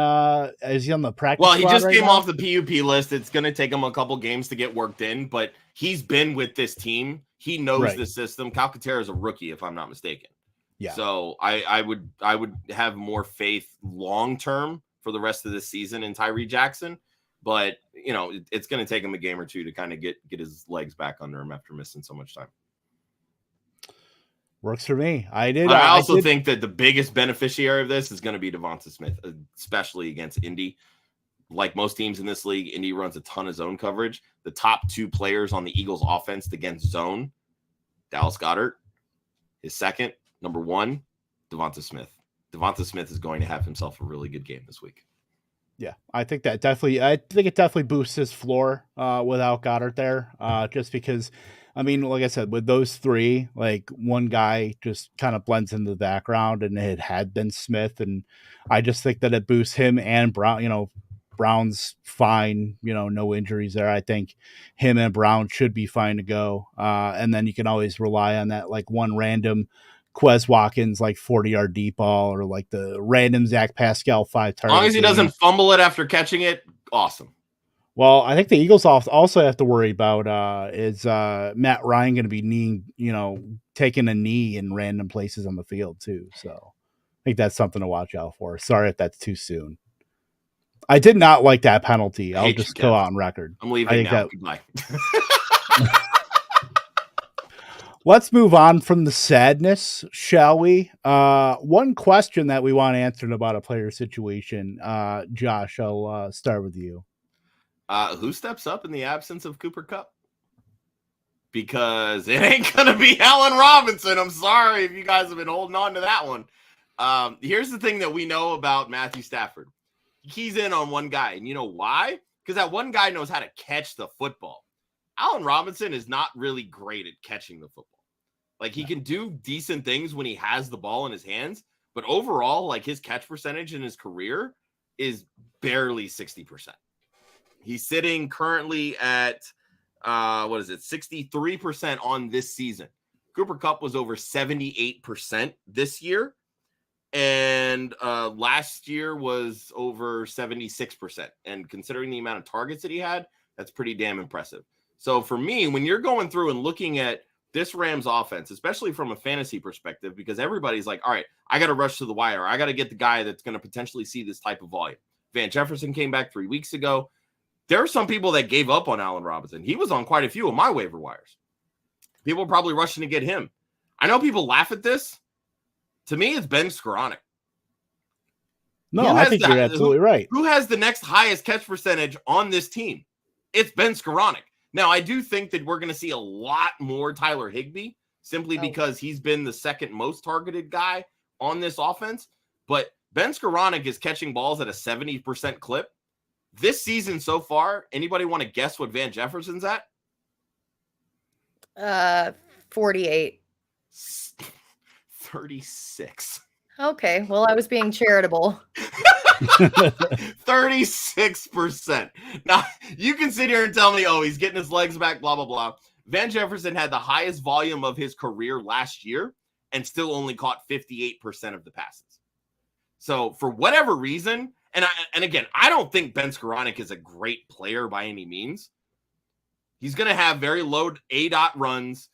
Is he on the practice? Well, he just right came now? off the PUP list. It's going to take him a couple games to get worked in, but he's been with this team. He knows the system. Calcaterra is a rookie, if I'm not mistaken. Yeah. So I would have more faith long term for the rest of the season in Tyree Jackson. But, it's going to take him a game or 2 to kind of get his legs back under him after missing so much time. Works for me. I also think that the biggest beneficiary of this is going to be Devonta Smith, especially against Indy. Like most teams in this league, Indy runs a ton of zone coverage. The top 2 players on the Eagles offense against zone, Dallas Goedert. His second, Number one, Devonta Smith. Devonta Smith is going to have himself a really good game this week. Yeah, I think it definitely boosts his floor without Goedert there. Just because, I mean, like I said, with those three, like one guy just kind of blends into the background, and it had been Smith, and I just think that it boosts him and Brown. You know, Brown's fine. You know, no injuries there. I think him and Brown should be fine to go. And then you can always rely on that like one random Quez Watkins like 40-yard deep ball, or like the random Zach Pascal 5 target. As long as he doesn't fumble it after catching it, awesome. Well, I think the Eagles also have to worry about is Matt Ryan going to be taking a knee in random places on the field too. So I think that's something to watch out for. Sorry if that's too soon. I did not like that penalty. I'll just go out on record. I'm leaving now. Goodbye. Let's move on from the sadness, shall we? One question that we want answered about a player situation. Josh, I'll start with you. Who steps up in the absence of Cooper Kupp? Because it ain't going to be Allen Robinson. I'm sorry if you guys have been holding on to that one. Here's the thing that we know about Matthew Stafford. He's in on one guy. And you know why? Because that one guy knows how to catch the football. Allen Robinson is not really great at catching the football. Like, he can do decent things when he has the ball in his hands, but overall, like, his catch percentage in his career is barely 60%. He's sitting currently at 63% on this season. Cooper Kupp was over 78% this year, and last year was over 76%. And considering the amount of targets that he had, that's pretty damn impressive. So for me, when you're going through and looking at this Rams offense, especially from a fantasy perspective, because everybody's like, all right, I got to rush to the wire. I got to get the guy that's going to potentially see this type of volume. Van Jefferson came back 3 weeks ago. There are some people that gave up on Allen Robinson. He was on quite a few of my waiver wires. People are probably rushing to get him. I know people laugh at this. To me, it's Ben Skoranek. No, I think you're absolutely right. Who has the next highest catch percentage on this team? It's Ben Skoranek. Now, I do think that we're going to see a lot more Tyler Higbee simply because he's been the second most targeted guy on this offense. But Ben Skoranek is catching balls at a 70% clip. This season so far, anybody want to guess what Van Jefferson's at? 48. 36. Okay, well, I was being charitable. 36%. Now, you can sit here and tell me, oh, he's getting his legs back, blah, blah, blah. Van Jefferson had the highest volume of his career last year and still only caught 58% of the passes. So for whatever reason, and again, I don't think Ben Skoranek is a great player by any means. He's going to have very low A-dot runs,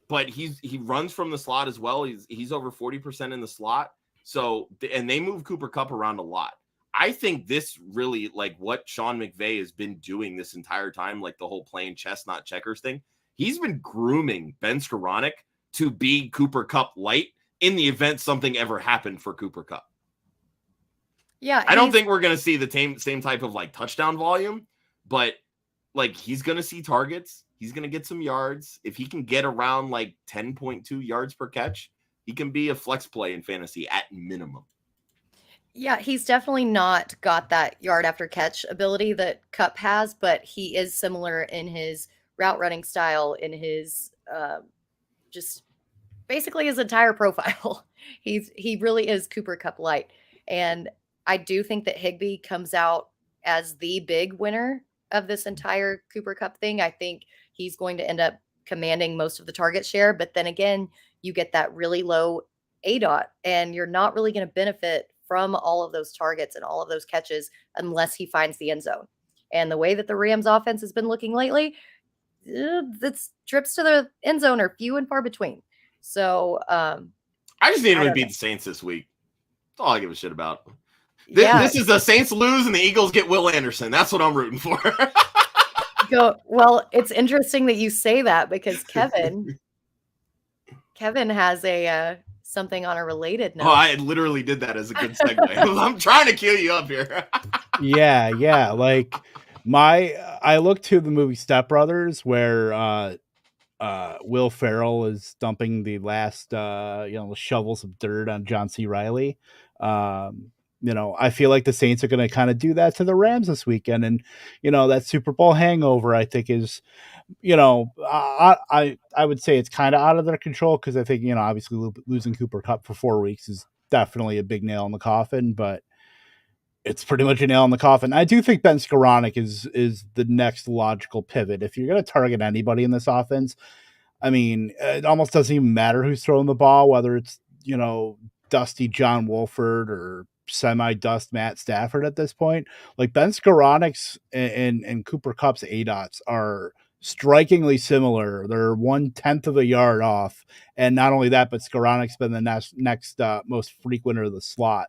but he runs from the slot as well. He's over 40% in the slot. So, and they move Cooper Kupp around a lot. I think this really, like what Sean McVay has been doing this entire time, like the whole playing chess, not checkers thing, he's been grooming Ben Skoranek to be Cooper Kupp light in the event something ever happened for Cooper Kupp. Yeah. I don't think we're going to see the same type of like touchdown volume, but like he's going to see targets. He's going to get some yards. If he can get around like 10.2 yards per catch, he can be a flex play in fantasy at minimum. Yeah, he's definitely not got that yard after catch ability that Kupp has, but he is similar in his route running style, in his just basically his entire profile. He really is Cooper Kupp light. And I do think that Higbee comes out as the big winner of this entire Cooper Kupp thing. I think he's going to end up commanding most of the target share, but then again, you get that really low ADOT, and you're not really going to benefit from all of those targets and all of those catches unless he finds the end zone. And the way that the Rams offense has been looking lately, it's trips to the end zone are few and far between. So I just need him to beat the Saints this week. That's all I give a shit about. This is the Saints lose and the Eagles get Will Anderson. That's what I'm rooting for. Well, it's interesting that you say that because Kevin has a something on a related note. Oh, I literally did that as a good segue. I'm trying to kill you up here. Yeah. Like I look to the movie Step Brothers where Will Ferrell is dumping the last, shovels of dirt on John C. Reilly. I feel like the Saints are going to kind of do that to the Rams this weekend. And, that Super Bowl hangover, I think is, I would say it's kind of out of their control because I think, obviously losing Cooper Kupp for 4 weeks is definitely a big nail in the coffin, but it's pretty much a nail in the coffin. I do think Ben Skoranek is the next logical pivot. If you're going to target anybody in this offense, I mean, it almost doesn't even matter who's throwing the ball, whether it's, dusty John Wolford or semi-dust Matt Stafford at this point. Like Ben Skoranek's and Cooper Kupp's ADOTs are strikingly similar. They're 1/10 of a yard off. And not only that, but Skoranek's been the next most frequenter of the slot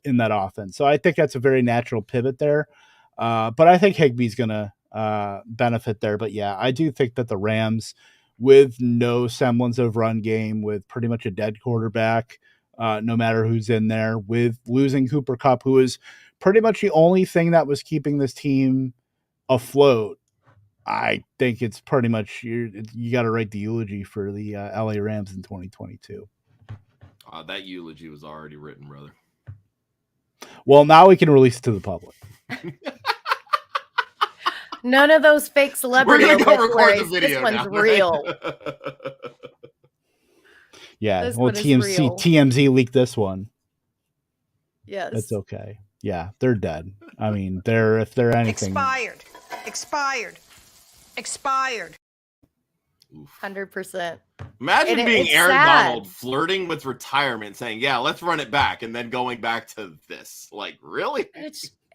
in that offense. So I think that's a very natural pivot there. But I think Higbee's going to benefit there. But yeah, I do think that the Rams, with no semblance of run game, with pretty much a dead quarterback, no matter who's in there, with losing Cooper Kupp, who is pretty much the only thing that was keeping this team afloat, I think it's pretty much you got to write the eulogy for the LA Rams in 2022. That eulogy was already written, brother. Well, now we can release it to the public. None of those fake celebrity We're gonna go record the obituaries. video This one's now, real. Yeah, This well, one is real. TMZ leaked this one. Yes. It's okay. Yeah, they're dead. I mean, if they're anything. Expired. 100%. Imagine And being it's Aaron sad. Donald flirting with retirement, saying, "Yeah, let's run it back," and then going back to this. Like, really?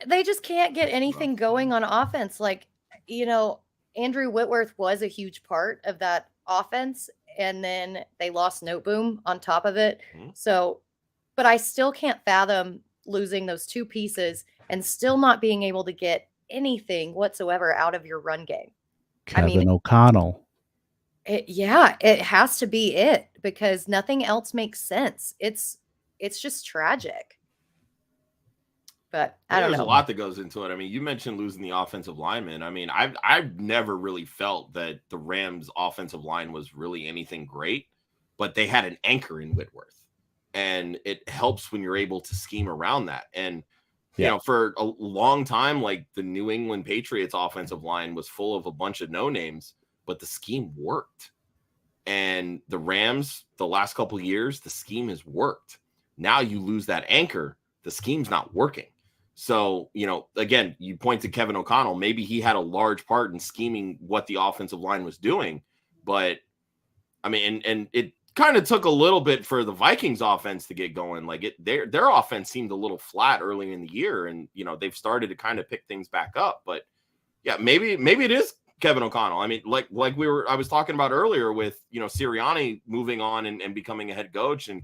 They just can't get anything going on offense. Like, Andrew Whitworth was a huge part of that offense, and then they lost Noteboom on top of it. Mhm. So, but I still can't fathom losing those two pieces and still not being able to get anything whatsoever out of your run game. Kevin O'Connell. It has to be it because nothing else makes sense. It's just tragic. But I don't know. There's a lot that goes into it. I mean, you mentioned losing the offensive lineman. I mean, I've never really felt that the Rams' offensive line was really anything great, but they had an anchor in Whitworth, and it helps when you're able to scheme around that. And for a long time, like the New England Patriots offensive line was full of a bunch of no names, but the scheme worked. And the Rams, the last couple of years, the scheme has worked. Now you lose that anchor, the scheme's not working. So, again, you point to Kevin O'Connell. Maybe he had a large part in scheming what the offensive line was doing. But, I mean, and it kind of took a little bit for the Vikings offense to get going. Like their offense seemed a little flat early in the year. And, they've started to kind of pick things back up. But, yeah, maybe it is Kevin O'Connell. I mean, like I was talking about earlier with, Sirianni moving on and becoming a head coach and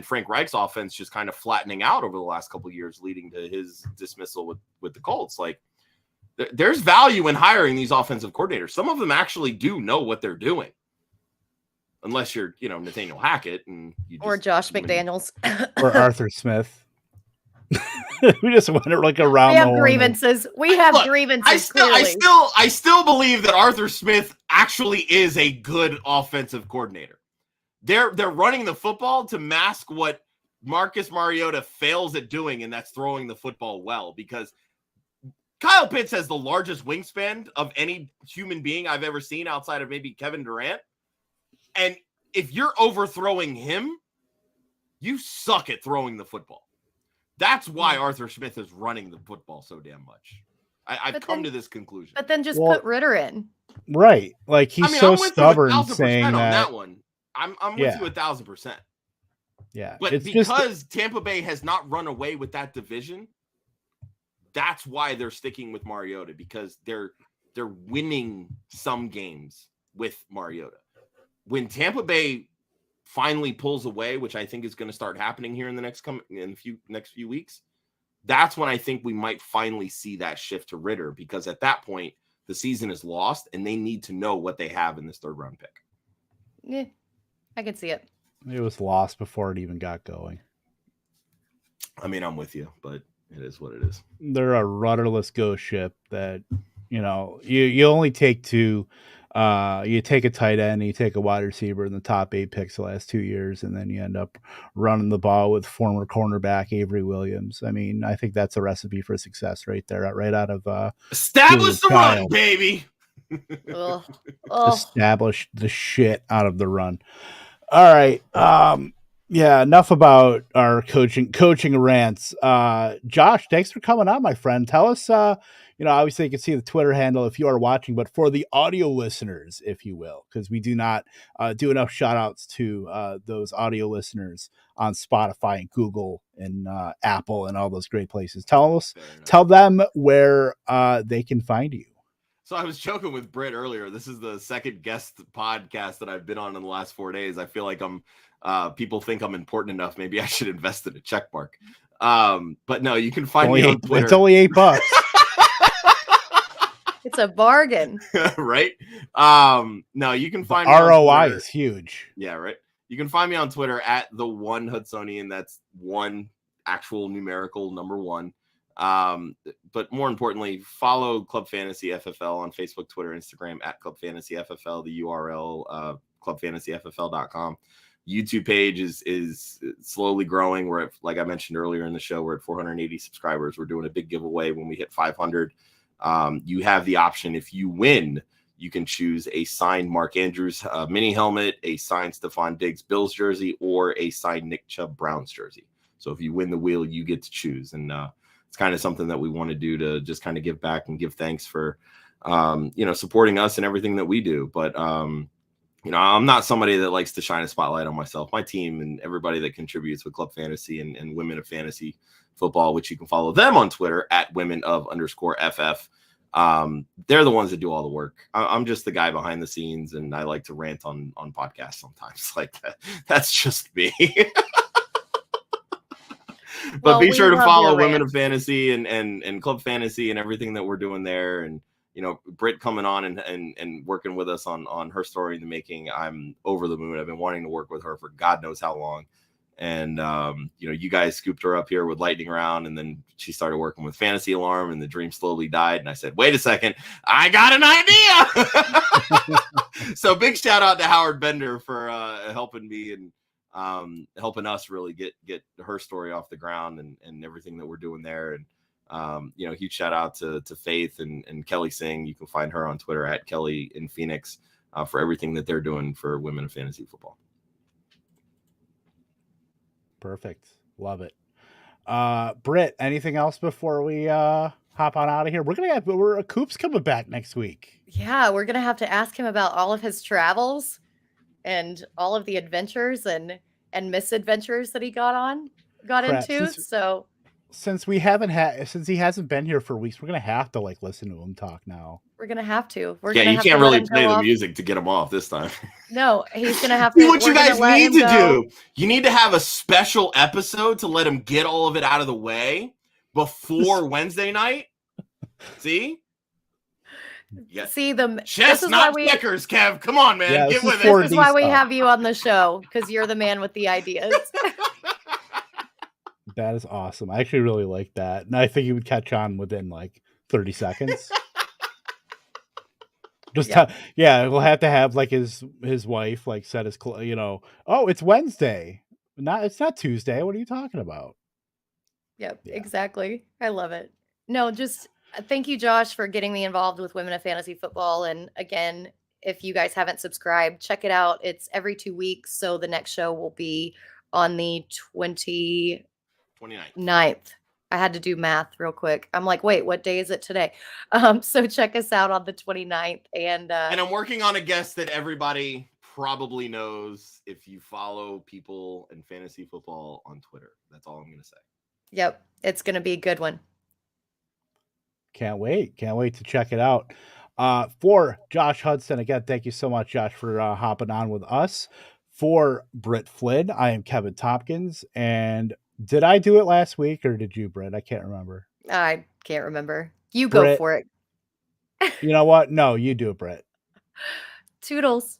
Frank Reich's offense just kind of flattening out over the last couple of years, leading to his dismissal with the Colts. Like there's value in hiring these offensive coordinators. Some of them actually do know what they're doing. Unless you're, Nathaniel Hackett or Josh McDaniels or Arthur Smith. We just went like around. We have grievances. I still believe that Arthur Smith actually is a good offensive coordinator. They're running the football to mask what Marcus Mariota fails at doing, and that's throwing the football well, because Kyle Pitts has the largest wingspan of any human being I've ever seen outside of maybe Kevin Durant. And if you're overthrowing him, you suck at throwing the football. That's why Arthur Smith is running the football so damn much. I've come to this conclusion. But then just put Ritter in. Right. Like he's so stubborn saying on that one. I'm with you 1,000%. Yeah. But it's because Tampa Bay has not run away with that division, that's why they're sticking with Mariota, because they're winning some games with Mariota. When Tampa Bay finally pulls away, which I think is going to start happening here in the next few weeks, that's when I think we might finally see that shift to Ritter, because at that point the season is lost and they need to know what they have in this third round pick. Yeah, I can see it. It was lost before it even got going. I mean, I'm with you, but it is what it is. They're a rudderless ghost ship that, you only take two You take a tight end, you take a wide receiver in the top 8 picks the last 2 years, and then you end up running the ball with former cornerback Avery Williams. I mean, I think that's a recipe for success right there, right out of establish the run, baby. Establish the shit out of the run. All right. Yeah, enough about our coaching rants. Josh, thanks for coming on, my friend. Tell us, obviously you can see the Twitter handle if you are watching, but for the audio listeners, if you will, because we do not do enough shout outs to those audio listeners on Spotify and Google and Apple and all those great places. Tell them where they can find you. So I was joking with Britt earlier. This is the second guest podcast that I've been on in the last 4 days. I feel like people think I'm important enough. Maybe I should invest in a check mark. But no, you can find me on Twitter. It's only $8. It's a bargain. Right? No, you can find me ROI is huge. Yeah, right. You can find me on Twitter at the one Hudsonian. That's one actual numerical number 1. But more importantly, follow Club Fantasy FFL on Facebook, Twitter, Instagram at Club Fantasy FFL, the URL, clubfantasyffl.com. YouTube page is slowly growing. We're at, like I mentioned earlier in the show, we're at 480 subscribers. We're doing a big giveaway when we hit 500. You have the option, if you win, you can choose a signed Mark Andrews mini helmet, a signed Stephon Diggs Bills jersey, or a signed Nick Chubb Browns jersey. So if you win the wheel, you get to choose. And it's kind of something that we want to do to just kind of give back and give thanks for, supporting us and everything that we do. But, I'm not somebody that likes to shine a spotlight on myself. My team and everybody that contributes with Club Fantasy and Women of Fantasy Football, which you can follow them on Twitter at women_of_FF. They're the ones that do all the work. I'm just the guy behind the scenes, and I like to rant on podcasts sometimes like that. That's just me. But be sure to follow Women of Fantasy and Club Fantasy and everything that we're doing there. And, Britt coming on and working with us on her story in the making. I'm over the moon. I've been wanting to work with her for God knows how long. And, you guys scooped her up here with Lightning Round, and then she started working with Fantasy Alarm, and the dream slowly died. And I said, wait a second, I got an idea. So big shout out to Howard Bender for helping me and helping us really get her story off the ground and everything that we're doing there. And, huge shout out to Faith and Kelly Singh. You can find her on Twitter at Kelly in Phoenix for everything that they're doing for Women of Fantasy Football. Perfect. Love it. Britt, anything else before we hop on out of here? Coop's coming back next week. Yeah, we're going to have to ask him about all of his travels and all of the adventures and misadventures that he got into. Since he hasn't been here for weeks, we're gonna have to listen to him talk now. We're gonna have to. You can't really play the music to get him off this time. No, he's gonna have to. See what you guys need to do. You need to have a special episode to let him get all of it out of the way before Wednesday night. See? Yeah. See them. Chestnut Snickers, Kev. Come on, man. Get with it. This is why we have you on the show, because you're the man with the ideas. That is awesome. I actually really like that. And I think he would catch on within 30 seconds. We'll have to have his wife set his oh, it's Wednesday. It's not Tuesday. What are you talking about? Yep, exactly. I love it. No, just thank you, Josh, for getting me involved with Women of Fantasy Football. And again, if you guys haven't subscribed, check it out. It's every 2 weeks. So the next show will be on the 29th. I had to do math real quick. I'm like, wait, what day is it today? So check us out on the 29th. And I'm working on a guest that everybody probably knows if you follow people in fantasy football on Twitter. That's all I'm going to say. Yep. It's going to be a good one. Can't wait to check it out. For Josh Hudson, again, thank you so much, Josh, for hopping on with us. For Britt Flynn, I am Kevin Tompkins, and did I do it last week or did you, Britt? I can't remember. I can't remember. You go for it. You know what? No, you do it, Britt. Toodles.